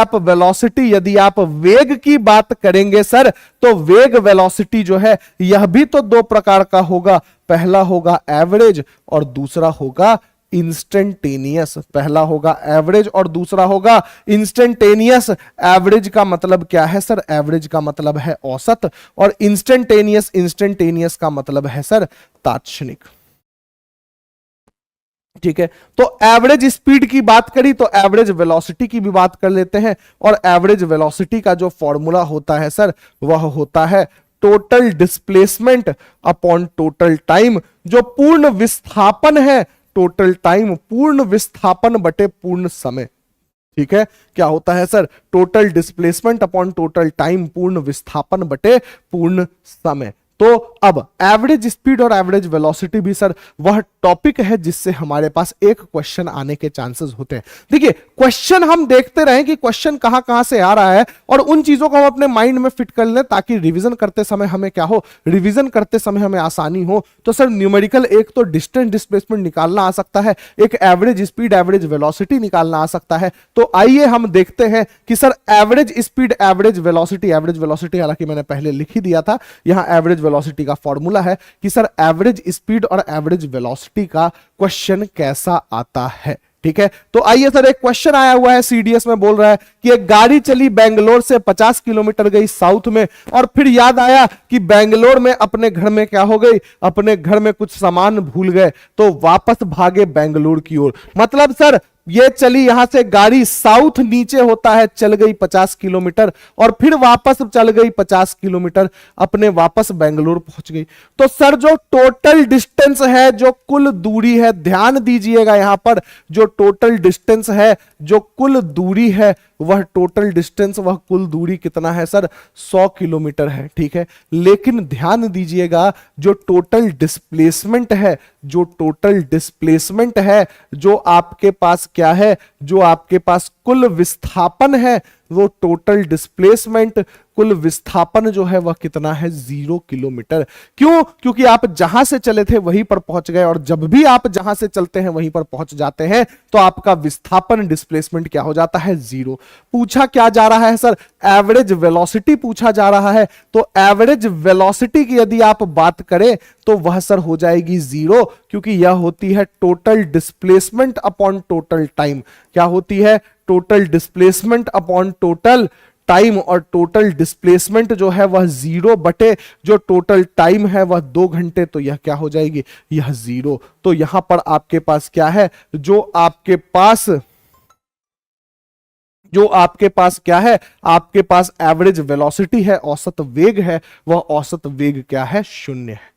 आप वेग की बात करेंगे सर, तो वेग, वेलोसिटी जो है यह भी तो 2 प्रकार का होगा। पहला होगा एवरेज और दूसरा होगा इंस्टेंटेनियस। पहला होगा एवरेज और दूसरा होगा इंस्टेंटेनियस। एवरेज का मतलब क्या है सर? एवरेज का मतलब है औसत, और इंस्टेंटेनियस का मतलब है सर तात्क्षणिक। ठीक है, तो एवरेज स्पीड की बात करी तो एवरेज वेलोसिटी की भी बात कर लेते हैं, और एवरेज वेलोसिटी का जो फॉर्मूला होता है सर वह होता है total displacement upon total time. जो पूर्ण विस्थापन है, टोटल टाइम पूर्ण विस्थापन बटे पूर्ण समय। ठीक है, क्या होता है sir? Total displacement upon total time, पूर्ण विस्थापन बटे पूर्ण समय। तो अब एवरेज स्पीड और एवरेज वेलोसिटी भी सर वह टॉपिक है जिससे हमारे पास एक क्वेश्चन आने के चांसेस होते हैं। देखिए, क्वेश्चन हम देखते रहें कि क्वेश्चन कहां कहां से आ रहा है, और उन चीजों को हम अपने माइंड में फिट कर लें ताकि रिवीजन करते समय हमें क्या हो, रिवीजन करते समय हमें आसानी हो। तो सर न्यूमेरिकल एक तो डिस्टेंस डिस्प्लेसमेंट निकालना आ सकता है, एक एवरेज स्पीड एवरेज वेलोसिटी निकालना आ सकता है। तो आइए हम देखते हैं कि sir average speed average velocity हालांकि मैंने पहले लिख ही दिया था, यहां एवरेज वेलोसिटी का फॉर्मूला है कि सर एवरेज स्पीड और एवरेज वेलोसिटी का क्वेश्चन कैसा आता है। ठीक है, तो आइए सर, एक क्वेश्चन आया हुआ है सीडीएस में, बोल रहा है कि एक गाड़ी चली बेंगलोर से 50 किलोमीटर गई साउथ में, और फिर याद आया कि बेंगलोर में अपने घर में क्या हो गई, अपने घर में कुछ सामान भूल गए, तो वापस भागे बेंगलोर की ओर। मतलब सर ये चली यहां से गाड़ी साउथ नीचे होता है, चल गई 50 किलोमीटर और फिर वापस चल गई 50 किलोमीटर, अपने वापस बेंगलोर पहुंच गई। तो सर जो टोटल डिस्टेंस है, जो कुल दूरी है, ध्यान दीजिएगा यहां पर, जो टोटल डिस्टेंस है, जो कुल दूरी है, वह टोटल डिस्टेंस, वह कुल दूरी कितना है सर? 100 किलोमीटर है। ठीक है, लेकिन ध्यान दीजिएगा जो टोटल डिस्प्लेसमेंट है, जो टोटल डिस्प्लेसमेंट है, जो आपके पास क्या है, जो आपके पास कुल विस्थापन है, वो टोटल डिस्प्लेसमेंट, कुल विस्थापन जो है वह कितना है? 0 किलोमीटर। क्यों? क्योंकि आप जहां से चले थे वहीं पर पहुंच गए, और जब भी आप जहां से चलते हैं वहीं पर पहुंच जाते हैं तो आपका विस्थापन डिस्प्लेसमेंट क्या हो जाता है? 0। पूछा क्या जा रहा है सर? एवरेज वेलोसिटी पूछा जा रहा है। तो एवरेज वेलोसिटी की यदि आप बात करें तो वह सर हो जाएगी 0, क्योंकि यह होती है total displacement upon total time. क्या होती है? Total displacement upon total time, और टोटल डिस्प्लेसमेंट जो है वह 0 बटे जो टोटल टाइम है वह 2 घंटे, तो यह क्या हो जाएगी? यह 0। तो यहां पर आपके पास क्या है? जो आपके पास क्या है? आपके पास एवरेज वेलोसिटी है, औसत वेग है, वह औसत वेग क्या है? 0 है।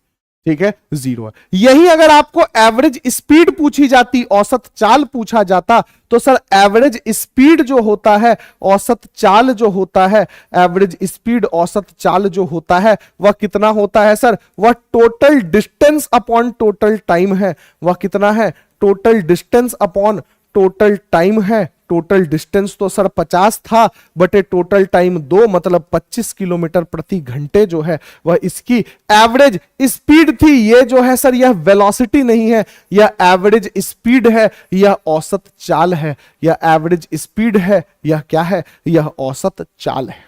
ठीक है, 0 है। यही अगर आपको एवरेज स्पीड पूछी जाती, औसत चाल पूछा जाता, तो सर एवरेज स्पीड जो होता है, औसत चाल जो होता है, एवरेज स्पीड औसत चाल जो होता है वह कितना होता है सर? वह total distance upon total time है। वह कितना है? Total distance upon total time है। टोटल डिस्टेंस तो सर 50 था बटे टोटल टाइम 2, मतलब 25 किलोमीटर प्रति घंटे जो है वह इसकी एवरेज स्पीड थी। ये जो है सर यह वेलोसिटी नहीं है, यह एवरेज स्पीड है, यह औसत चाल है। यह एवरेज स्पीड है, यह क्या है? यह औसत चाल है।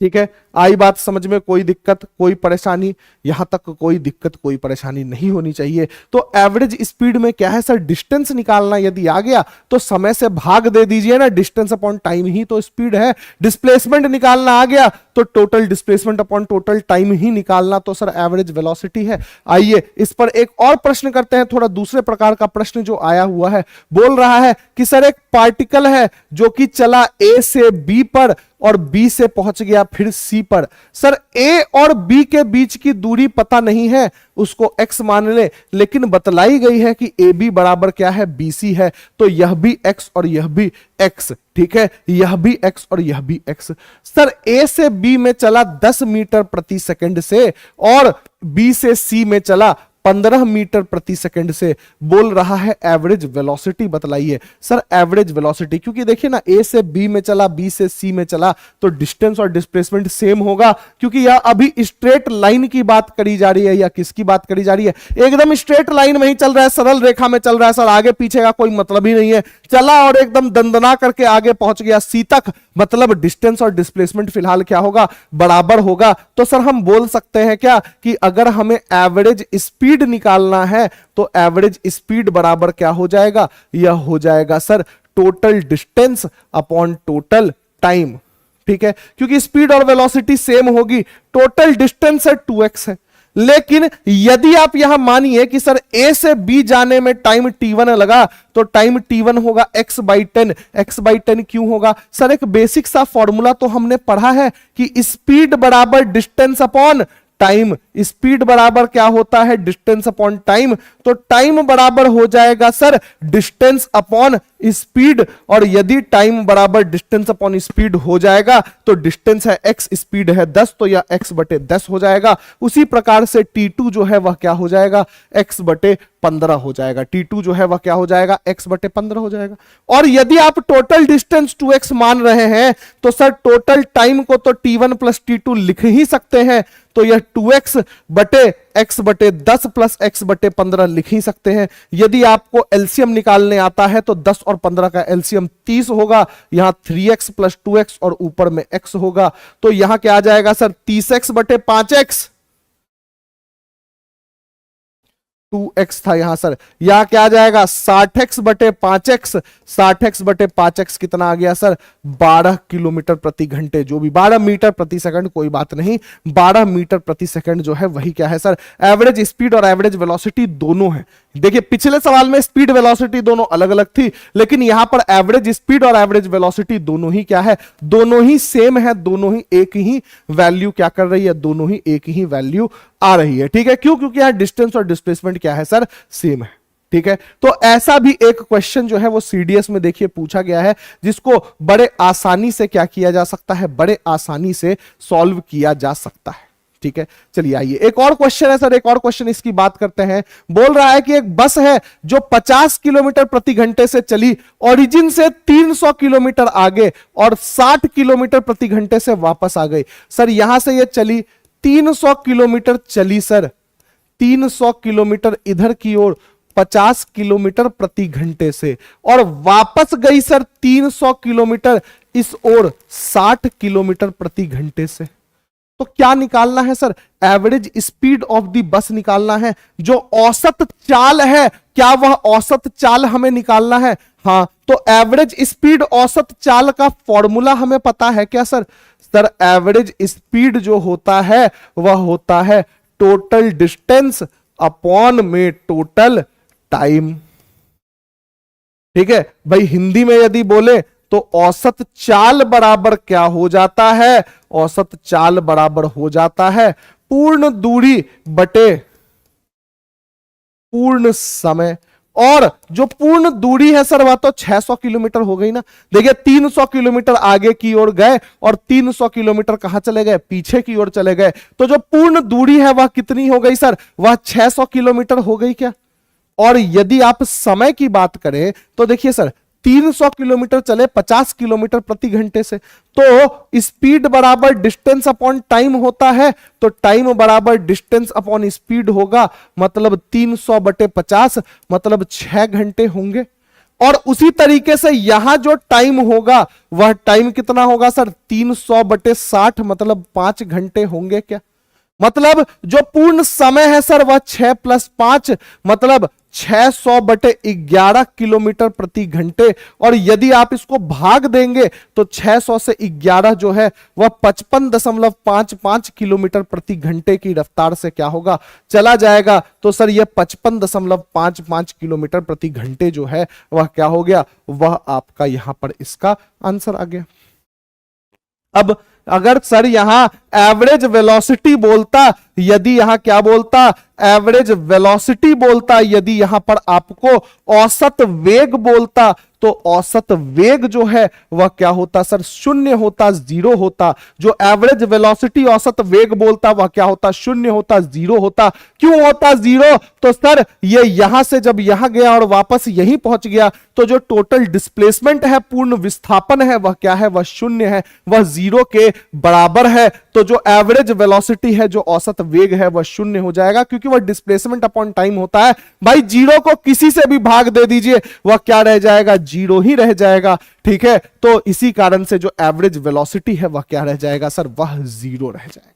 ठीक है, आई बात समझ में? कोई दिक्कत, कोई परेशानी? यहां तक कोई दिक्कत, कोई परेशानी नहीं होनी चाहिए। तो एवरेज स्पीड में क्या है सर? डिस्टेंस निकालना यदि आ गया तो समय से भाग दे दीजिए ना, डिस्टेंस अपॉन टाइम ही तो स्पीड है। डिस्प्लेसमेंट निकालना आ गया तो total displacement upon total time ही निकालना, तो सर एवरेज वेलोसिटी है। आइए इस पर एक और प्रश्न करते हैं, थोड़ा दूसरे प्रकार का प्रश्न जो आया हुआ है। बोल रहा है कि सर एक पार्टिकल है जो कि चला ए से बी पर और बी से पहुंच गया फिर सी पर। सर ए और बी के बीच की दूरी पता नहीं है, उसको x मान ले, लेकिन बतलाई गई है कि ए बी बराबर क्या है? BC है। तो यह भी x और यह भी x। ठीक है, यह भी x और यह भी x। सर ए से बी में चला 10 मीटर प्रति सेकंड से और बी से सी में चला 15 मीटर प्रति सेकंड से। बोल रहा है एवरेज वेलोसिटी बतलाइए। सर एवरेज वेलोसिटी, क्योंकि देखिए ना, ए से बी में चला, बी से सी में चला, तो डिस्टेंस और डिस्प्लेसमेंट सेम होगा, क्योंकि यह अभी स्ट्रेट लाइन की बात करी जा रही है। या किसकी बात करी जा रही है? एकदम स्ट्रेट लाइन में ही चल रहा है, सरल रेखा में चल रहा है सर, आगे पीछे का कोई मतलब ही नहीं है। चला और एकदम दंदना करके आगे पहुंच गया सी तक, मतलब डिस्टेंस और डिस्प्लेसमेंट फिलहाल क्या होगा? बराबर होगा। तो सर हम बोल सकते हैं क्या कि अगर हमें एवरेज स्पीड स्पीड निकालना है तो एवरेज स्पीड बराबर क्या हो जाएगा, यह हो जाएगा sir total distance upon total time. ठीक है, क्योंकि स्पीड और वेलोसिटी सेम होगी, टोटल डिस्टेंस है 2x है। लेकिन यदि आप यहां मानिए कि सर A से B जाने में टाइम t1 लगा तो टाइम t1 होगा x/10। x/10 क्यों होगा सर, एक बेसिक सा फॉर्मूला तो हमने पढ़ा है कि स्पीड बराबर डिस्टेंस अपॉन टाइम। स्पीड बराबर क्या होता है, डिस्टेंस अपॉन टाइम। तो टाइम बराबर हो जाएगा सर डिस्टेंस अपॉन स्पीड, और यदि टाइम बराबर डिस्टेंस अपॉन स्पीड हो जाएगा तो डिस्टेंस है x, स्पीड है 10, तो यह x/10 हो जाएगा। उसी प्रकार से t2 जो है वह क्या हो जाएगा, x/15 हो जाएगा। t2 जो है वह क्या हो जाएगा, x/15 हो जाएगा। और यदि आप टोटल डिस्टेंस 2x मान रहे हैं तो सर टोटल टाइम को तो t1 प्लस t2 लिख ही सकते हैं, तो यह 2x/x/10 प्लस x/15 लिख ही सकते हैं। यदि आपको एलसीएम निकालने आता है तो 10 और 15 का एलसीएम 30 होगा, यहां 3x प्लस 2x और ऊपर में x होगा, तो यहां क्या आ जाएगा सर 30x/5x। 2x था यहां सर, यहां क्या आ जाएगा 60x/5x। 60x/5x कितना आ गया सर, 12 किलोमीटर प्रति घंटे, जो भी 12 मीटर प्रति सेकंड, कोई बात नहीं, 12 मीटर प्रति सेकंड जो है वही क्या है सर, एवरेज स्पीड और एवरेज वेलोसिटी दोनों है। देखिए पिछले सवाल में स्पीड वेलोसिटी दोनों अलग अलग थी, लेकिन यहां पर एवरेज स्पीड और एवरेज वेलोसिटी दोनों ही क्या है, दोनों ही सेम है, दोनों ही एक ही वैल्यू क्या कर रही है, दोनों ही एक ही वैल्यू आ रही है। ठीक है, क्यों, क्योंकि यहां डिस्टेंस और डिस्प्लेसमेंट क्या है सर, सेम है। ठीक है, तो ऐसा भी एक क्वेश्चन जो है वो सीडीएस में देखिए पूछा गया है, जिसको बड़े आसानी से क्या किया जा सकता है, बड़े आसानी से सॉल्व किया जा सकता है। ठीक है, चलिए आइए एक और क्वेश्चन है सर, एक और क्वेश्चन इसकी बात करते हैं। बोल रहा है कि एक बस है जो 50 किलोमीटर प्रति घंटे से चली ओरिजिन से 300 किलोमीटर आगे और 60 किलोमीटर प्रति घंटे से वापस आ गई। सर यहां से ये चली 300 किलोमीटर चली सर, 300 किलोमीटर इधर की ओर 50 किलोमीटर प्रति घंटे से, और वापस गई सर 300 किलोमीटर इस ओर 60 किलोमीटर प्रति घंटे से। तो क्या निकालना है sir, average speed of the bus निकालना है। जो औसत चाल है, क्या वह औसत चाल हमें निकालना है? हाँ, तो एवरेज स्पीड औसत चाल का फॉर्मूला हमें पता है क्या सर? सर एवरेज स्पीड जो होता है वह होता है टोटल डिस्टेंस अपॉन में टोटल टाइम। ठीक है भाई, हिंदी में यदि बोले तो औसत चाल बराबर क्या हो जाता है, औसत चाल बराबर हो जाता है पूर्ण दूरी बटे पूर्ण समय। और जो पूर्ण दूरी है सर वह तो 600 किलोमीटर हो गई ना। देखिए 300 किलोमीटर आगे की ओर गए और 300 किलोमीटर कहां चले गए, पीछे की ओर चले गए। तो जो पूर्ण दूरी है वह कितनी हो गई सर, वह 600 किलोमीटर हो गई क्या? और यदि आप समय की बात करें तो देखिए सर 300 किलोमीटर चले 50 किलोमीटर प्रति घंटे से, तो स्पीड बराबर डिस्टेंस अपॉन टाइम होता है, तो टाइम बराबर डिस्टेंस अपॉन स्पीड होगा, मतलब 300/50 मतलब 6 घंटे होंगे। और उसी तरीके से यहां जो टाइम होगा वह टाइम कितना होगा सर, 300/60 मतलब 5 घंटे होंगे क्या? मतलब जो पूर्ण समय है सर वह 6 + 5 मतलब 600/11 किलोमीटर प्रति घंटे। और यदि आप इसको भाग देंगे तो 600 से 11 जो है वह 55.55 किलोमीटर प्रति घंटे की रफ्तार से क्या होगा, चला जाएगा। तो सर यह 55.55 किलोमीटर प्रति घंटे जो है वह क्या हो गया, वह आपका यहां पर इसका आंसर आ गया। अब अगर सर यहां एवरेज वेलोसिटी बोलता, यदि यहां क्या बोलता, एवरेज वेलोसिटी बोलता, यदि यहां पर आपको औसत वेग बोलता, तो औसत वेग जो है वह क्या होता सर, 0 होता, 0 होता। जो एवरेज वेलोसिटी औसत वेग बोलता वह क्या होता, 0 होता, 0 होता। क्यों होता 0? तो सर ये यहां से जब यहां गया और वापस यहीं पहुंच गया, तो जो टोटल डिस्प्लेसमेंट है, पूर्ण विस्थापन है, वह क्या है, वह 0 है, वह 0 के बराबर है। तो जो एवरेज वेलोसिटी है, जो औसत वेग है, वह 0 हो जाएगा, क्योंकि वह डिस्प्लेसमेंट अपॉन टाइम होता है। भाई 0 को किसी से भी भाग दे दीजिए, वह क्या रह जाएगा, 0 ही रह जाएगा। ठीक है, तो इसी कारण से जो एवरेज वेलोसिटी है वह क्या रह जाएगा सर, वह 0 रह जाएगा।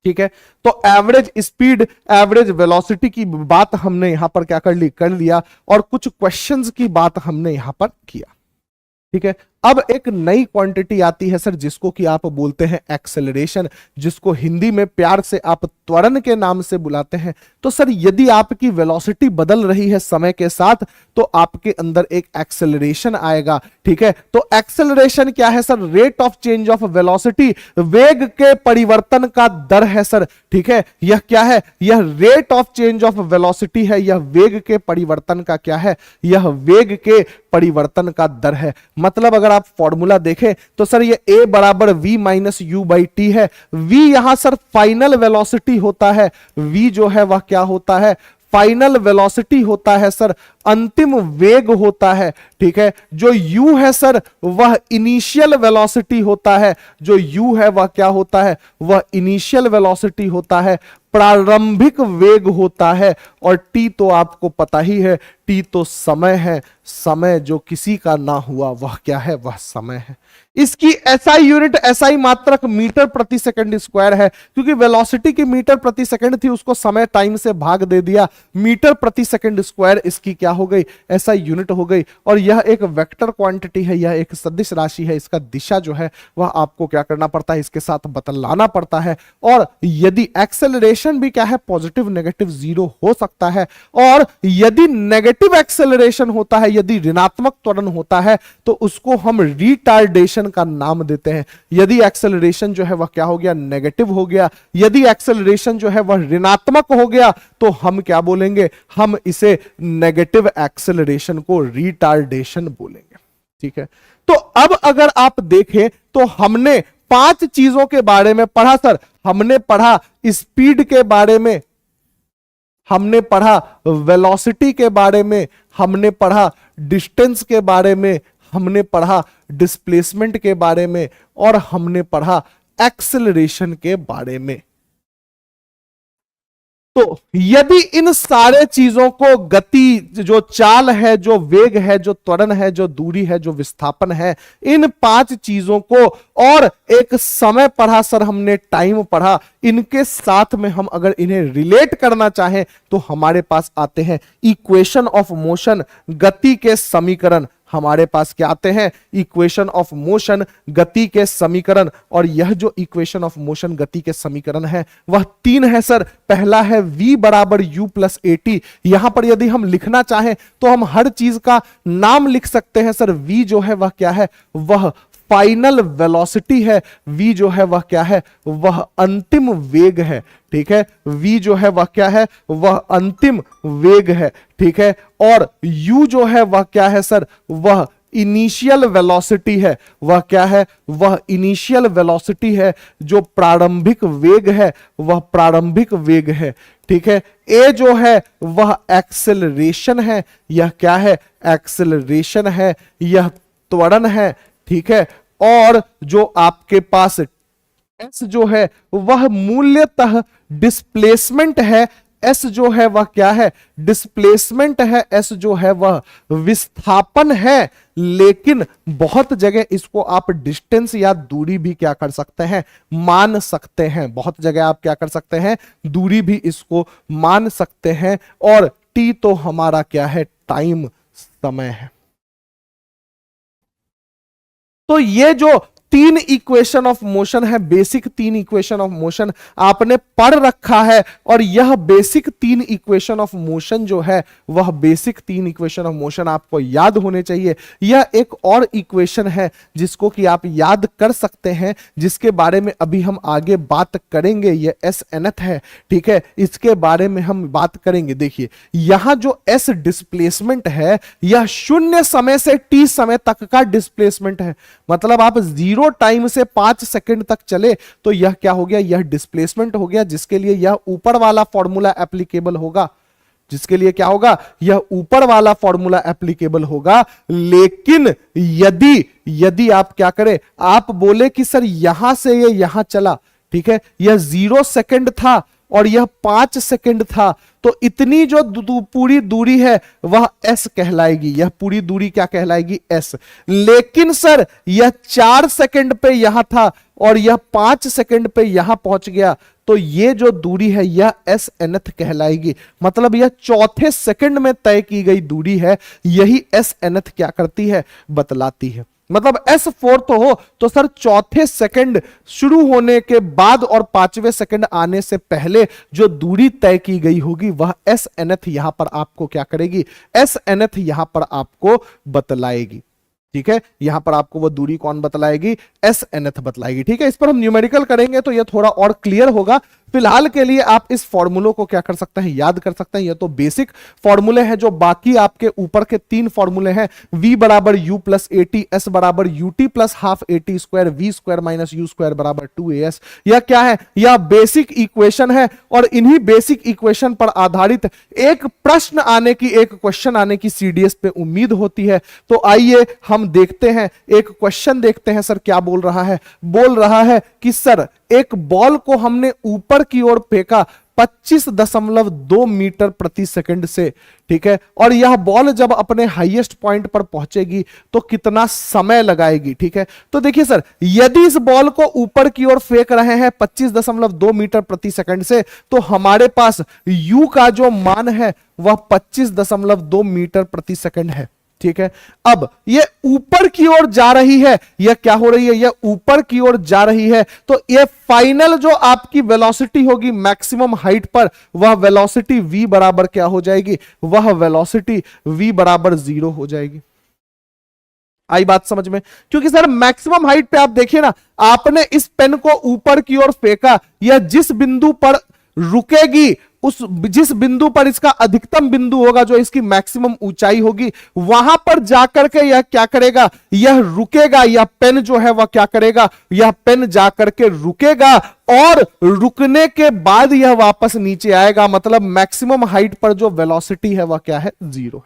ठीक है। तो एवरेज स्पीड, एवरेज वेलोसिटी की बात हमने यहां पर क्या कर लिया, और कुछ क्वेश्चंस की बात हमने यहां पर किया, ठीक है। अब एक नई क्वांटिटी आती है सर, जिसको कि आप बोलते हैं एक्सेलरेशन, जिसको हिंदी में प्यार से आप त्वरण के नाम से बुलाते हैं। तो सर यदि आपकी वेलोसिटी बदल रही है समय के साथ, तो आपके अंदर एक एक्सेलरेशन आएगा, ठीक है। तो एक्सेलरेशन क्या है sir? Rate of change of velocity, वेग के परिवर्तन का दर है सर, ठीक है। यह क्या है? यह rate of change of velocity है, यह वेग के परिवर्तन का क्या है? यह वेग के परिवर्तन का दर है। मतलब अगर आप फॉर्मूला देखें तो सर ये a बराबर v minus you by T है। v यहां सर फाइनल वेलोसिटी होता है, v जो है वह क्या होता है? फाइनल वेलोसिटी होता है सर, अंतिम वेग होता है, ठीक है। जो u है सर वह इनिशियल वेलोसिटी होता है, जो u है वह क्या होता है? वह इनिशियल वेलोसिटी होता है, प्रारंभिक वेग होता है। और t तो आपको पता ही है, t तो समय है, समय जो किसी का ना हुआ वह क्या है? वह समय है। इसकी एसआई यूनिट, एसआई मात्रक मीटर प्रति सेकंड स्क्वायर है, क्योंकि वेलोसिटी की मीटर प्रति सेकंड थी, उसको समय टाइम से भाग दे दिया, मीटर प्रति सेकंड स्क्वायर इसकी क्या हो गई? एसआई यूनिट हो गई। और यह एक वेक्टर क्वांटिटी है, यह एक सदिश राशि है, इसका दिशा जो है वह आपको क्या करना पड़ता है? इसके साथ बतलाना पड़ता है। और यदि एक्सेलरेशन भी क्या है? पॉजिटिव नेगेटिव जीरो हो सकता है। और यदि नेगेटिव एक्सेलरेशन होता है, यदि ऋणात्मक त्वरण होता है, तो उसको हम रिटार्डेशन का नाम देते हैं। यदि एक्सेलरेशन जो है वह क्या हो गया? नेगेटिव हो गया, यदि एक्सेलरेशन जो है वह ऋणात्मक हो गया, तो हम क्या बोलेंगे? हम इसे नेगेटिव एक्सेलरेशन को रिटार्डेशन बोलेंगे, ठीक है। तो अब अगर आप देखें तो हमने 5 चीजों के बारे में पढ़ा सर। हमने पढ़ा स्पीड के बारे में, हमने पढ़ा वेलोसिटी के बारे में, हमने पढ़ा डिस्टेंस के बारे में, हमने पढ़ा डिस्प्लेसमेंट के बारे में, और हमने पढ़ा एक्सेलरेशन के बारे में। तो यदि इन सारे चीजों को, गति, जो चाल है, जो वेग है, जो त्वरण है, जो दूरी है, जो विस्थापन है, इन 5 चीजों को, और एक समय पढ़ा सर हमने, टाइम पढ़ा, इनके साथ में हम अगर इन्हें रिलेट करना चाहें तो हमारे पास आते हैं इक्वेशन ऑफ मोशन, गति के समीकरण। हमारे पास क्या आते हैं? इक्वेशन ऑफ मोशन, गति के समीकरण। और यह जो इक्वेशन ऑफ मोशन, गति के समीकरण है वह 3 है सर। पहला है v बराबर u प्लस at। यहां पर यदि हम लिखना चाहें तो हम हर चीज का नाम लिख सकते हैं सर। v जो है वह क्या है? वह फाइनल वेलोसिटी है। v जो है वह क्या है? वह अंतिम वेग है, ठीक है। v जो है वह क्या है? वह अंतिम वेग है, ठीक है। और u जो है वह क्या है सर? वह इनिशियल वेलोसिटी है। वह क्या है? वह इनिशियल वेलोसिटी है। जो प्रारंभिक वेग है वह प्रारंभिक वेग है, ठीक है। a जो है वह एक्सेलरेशन है। यह क्या है? एक्सेलरेशन है। यह त्वरण है, ठीक है। और जो आपके पास s जो है वह मूल्यतः डिस्प्लेसमेंट है। s जो है वह क्या है? डिस्प्लेसमेंट है। s जो है वह विस्थापन है। लेकिन बहुत जगह इसको आप डिस्टेंस या दूरी भी क्या कर सकते हैं? मान सकते हैं। बहुत जगह आप क्या कर सकते हैं? दूरी भी इसको मान सकते हैं। और t तो हमारा क्या है? टाइम, समय है। तो ये जो 3 इक्वेशन ऑफ मोशन है, बेसिक 3 इक्वेशन ऑफ मोशन आपने पढ़ रखा है। और यह बेसिक 3 इक्वेशन ऑफ मोशन जो है वह बेसिक 3 इक्वेशन ऑफ मोशन आपको याद होने चाहिए। यह एक और इक्वेशन है जिसको कि आप याद कर सकते हैं, जिसके बारे में अभी हम आगे बात करेंगे। यह एस nth है, ठीक है। इसके बारे में हम बात करेंगे। देखिए यहां जो एस डिस्प्लेसमेंट है यह 0 समय से t समय तक का डिस्प्लेसमेंट है। मतलब आप 0 टाइम से 5 सेकंड तक चले तो यह क्या हो गया? यह डिस्प्लेसमेंट हो गया, जिसके लिए यह ऊपर वाला फॉर्मूला एप्लीकेबल होगा। जिसके लिए क्या होगा? यह ऊपर वाला फॉर्मूला एप्लीकेबल होगा। लेकिन यदि आप क्या करें? आप बोले कि सर यहां से ये यहां चला, ठीक है, यह 0 सेकंड था, और यह 5 सेकंड था, तो इतनी जो पूरी दूरी है वह s कहलाएगी। यह पूरी दूरी क्या कहलाएगी? s। लेकिन सर यह 4 सेकंड पे यहां था और यह 5 सेकंड पे यहां पहुंच गया, तो ये जो दूरी है यह s nth कहलाएगी। मतलब यह चौथे सेकंड में तय की गई दूरी है, यही s nth क्या करती है? बतलाती है। मतलब S4 तो हो तो सर चौथे सेकंड शुरू होने के बाद और 5वें सेकंड आने से पहले जो दूरी तय की गई होगी वह s nth यहां पर आपको क्या करेगी? s nth यहां पर आपको बतलाएगी। ठीक है, यहां पर आपको वो दूरी कौन बतलाएगी? s nth बतलाएगी। ठीक है, इस पर हम न्यूमेरिकल करेंगे तो यह थोड़ा और क्लियर होगा। फिलहाल के लिए आप इस फॉर्मूलों को क्या कर सकते हैं? याद कर सकते हैं। ये तो बेसिक फॉर्मूले हैं, जो बाकी आपके ऊपर के 3 फॉर्मूले हैं, v बराबर u plus a t, s बराबर u t plus half a t square, v square minus u square बराबर 2as। यह क्या है? यह बेसिक इक्वेशन है और इन्हीं बेसिक इक्वेशन पर आधारित एक प्रश्न आने की, एक क्वेश्चन आने की सीडीएस पे उम्मीद होती है। तो आइए हम देखते हैं, एक क्वेश्चन देखते हैं। सर क्या बोल रहा है? बोल रहा है कि सर एक बॉल को हमने ऊपर की ओर फेंका 25.2 मीटर प्रति सेकंड से, ठीक है, और यह बॉल जब अपने हाईएस्ट पॉइंट पर पहुंचेगी तो कितना समय लगाएगी? ठीक है, तो देखिए सर, यदि इस बॉल को ऊपर की ओर फेंक रहे हैं 25.2 मीटर प्रति सेकंड से, तो हमारे पास u का जो मान है वह 25.2 मीटर प्रति सेकंड है। ठीक है, अब ये ऊपर की ओर जा रही है, यह क्या हो रही है? यह ऊपर की ओर जा रही है, तो ये फाइनल जो आपकी वेलोसिटी होगी मैक्सिमम हाइट पर, वह वेलोसिटी v बराबर क्या हो जाएगी? वह वेलोसिटी v बराबर 0 हो जाएगी। आई बात समझ में? क्योंकि सर मैक्सिमम हाइट पे आप देखिए ना, आपने इस पेन को ऊपर की ओर फेंका, यह जिस बिंदु पर रुकेगी, उस जिस बिंदु पर इसका अधिकतम बिंदु होगा, जो इसकी मैक्सिमम ऊंचाई होगी, वहां पर जाकर के यह क्या करेगा? यह रुकेगा। यह पेन जो है वह क्या करेगा? यह पेन जाकर के रुकेगा और रुकने के बाद यह वापस नीचे आएगा। मतलब मैक्सिमम हाइट पर जो वेलोसिटी है वह क्या है? 0 है।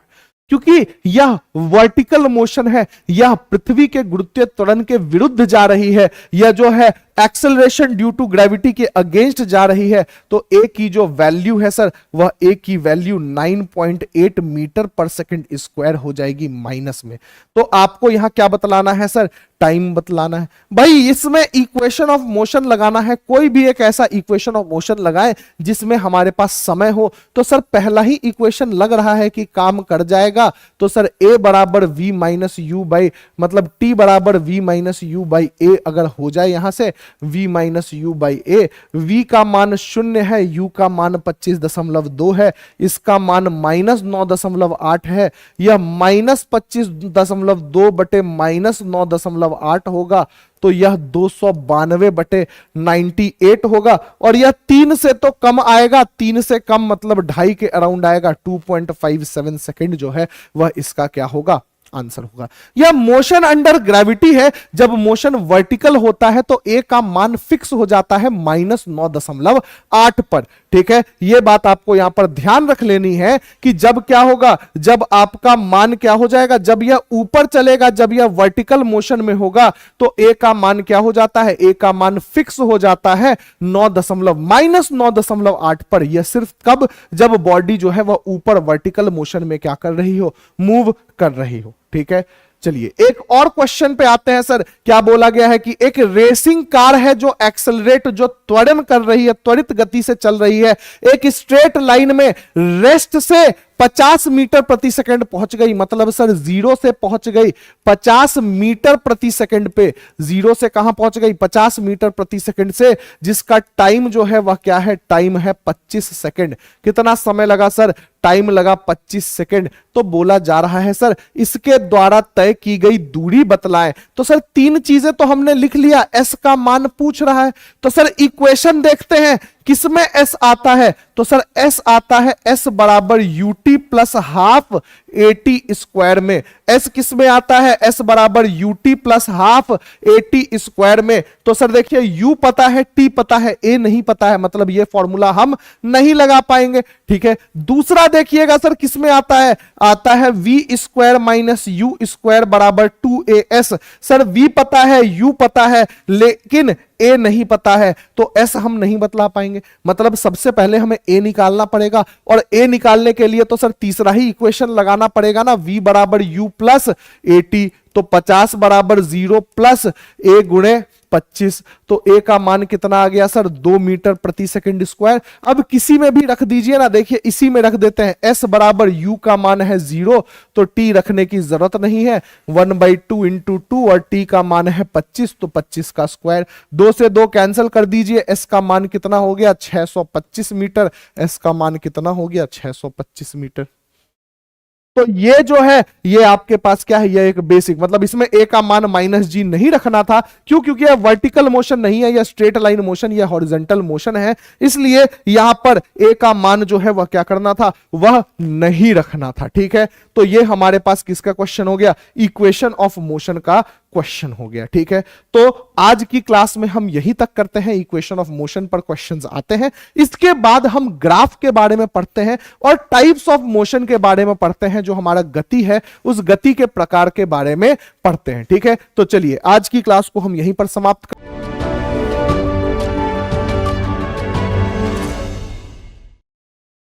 क्योंकि यह वर्टिकल मोशन है, यह पृथ्वी के गुरुत्वीय त्वरण के विरुद्ध जा रही है, यह जो है एक्सेलरेशन ड्यू टू ग्रेविटी के अगेंस्ट जा रही है। तो ए की जो वैल्यू है सर, वह ए की वैल्यू 9.8 मीटर पर सेकंड स्क्वायर हो जाएगी माइनस में। तो आपको यहां क्या बतलाना है सर? टाइम बतलाना है। भाई इसमें इक्वेशन ऑफ मोशन लगाना है, कोई भी एक ऐसा इक्वेशन ऑफ मोशन लगाएं जिसमें हमारे पास समय हो। तो सर पहला ही इक्वेशन लग रहा है कि काम कर जाएगा। तो सर a बराबर v माइनस यू बाई, मतलब t बराबर v माइनस यू बाई ए अगर हो जाए यहां से v minus you by A, v का मान 0 है, u का मान 25.2 है, इसका मान माइनस 9.8 है, यह माइनस 25.2 बटे माइनस 9.8 होगा, तो यह 292/98 होगा। और यह 3 से तो कम आएगा, 3 से कम मतलब 2.5 के अराउंड आएगा। 2.57 सेकंड जो है वह इसका क्या होगा? आंसर होगा। यह मोशन अंडर ग्रेविटी है। जब मोशन वर्टिकल होता है तो ए का मान फिक्स हो जाता है -9.8 पर। ठीक है, यह बात आपको यहां पर ध्यान रख लेनी है कि जब क्या होगा, जब आपका मान क्या हो जाएगा, जब यह ऊपर चलेगा, जब यह वर्टिकल मोशन में होगा, तो ए का मान क्या हो जाता है? ए का मान फिक्स हो जाता है -9.8 पर। यह सिर्फ कब? जब बॉडी जो है वह ऊपर वर्टिकल मोशन में क्या कर रही हो? मूव कर रही हो। ठीक है, चलिए एक और क्वेश्चन पे आते हैं। सर क्या बोला गया है कि एक रेसिंग कार है जो एक्सेलरेट, जो त्वरण कर रही है, त्वरित गति से चल रही है, एक स्ट्रेट लाइन में रेस्ट से 50 मीटर प्रति सेकंड पहुंच गई। मतलब सर 0 से पहुंच गई 50 मीटर प्रति सेकंड पे। 0 से कहां पहुंच गई? 50 मीटर प्रति सेकंड से, जिसका टाइम जो है वह क्या है? टाइम है 25 सेकंड। कितना समय लगा सर? टाइम लगा 25 सेकंड। तो बोला जा रहा है सर इसके द्वारा तय की गई दूरी बतलाएं। तो सर 3 चीजें तो हमने लिख लिया, एस का मान पूछ रहा है। तो सर इक्वेशन देखते हैं किसमें एस आता है। तो सर एस आता है एस बराबर UT plus half eighty square में। एस किसमें आता है? एस बराबर UT plus half eighty square में। तो सर देखिए यू पता है, टी पता है, ए नहीं पता है, मतलब ये फॉर्मूला हम नहीं लगा पाएंगे। ठीक है, दूसरा देखिएगा सर किसमें आता है? आता है v square minus u square बराबर 2as। सर वी पता है, यू पता है, लेकिन ए नहीं पता है तो एस हम नहीं बतला पाएंगे। मतलब सबसे पहले हमें ए निकालना पड़ेगा, और ए निकालने के लिए तो सर तीसरा ही इक्वेशन लगाना पड़ेगा ना, v बराबर u प्लस ए टी। तो 50 बराबर 0 प्लस ए गुणे 25, तो ए का मान कितना आ गया सर 2 मीटर प्रति सेकंड स्क्वायर। अब किसी में भी रख दीजिए ना, देखिए इसी में रख देते हैं। s बराबर u का मान है 0, तो t रखने की जरूरत नहीं है, 1/2 इंटू 2, और t का मान है 25, तो 25 का स्क्वायर। 2 से 2 कैंसिल कर दीजिए, s का मान कितना हो गया 625 मीटर, s का मान कितना हो गया 625 मीटर। तो ये जो है ये आपके पास क्या है, ये एक बेसिक, मतलब इसमें ए का मान -g नहीं रखना था। क्यों? क्योंकि यह वर्टिकल मोशन नहीं है, यह स्ट्रेट लाइन मोशन, यह हॉरिजॉन्टल मोशन है, इसलिए यहां पर ए का मान जो है वह क्या करना था, वह नहीं रखना था। ठीक है, तो ये हमारे पास किसका क्वेश्चन हो गया, इक्वेशन ऑफ मोशन का क्वेश्चन हो गया। ठीक है, तो आज की क्लास में हम यही तक करते हैं, इक्वेशन ऑफ मोशन पर क्वेश्चंस आते हैं। इसके बाद हम ग्राफ के बारे में पढ़ते हैं और टाइप्स ऑफ मोशन के बारे में पढ़ते हैं, जो हमारा गति है उस गति के प्रकार के बारे में पढ़ते हैं। ठीक है, तो चलिए आज की क्लास को हम यहीं पर समाप्त कर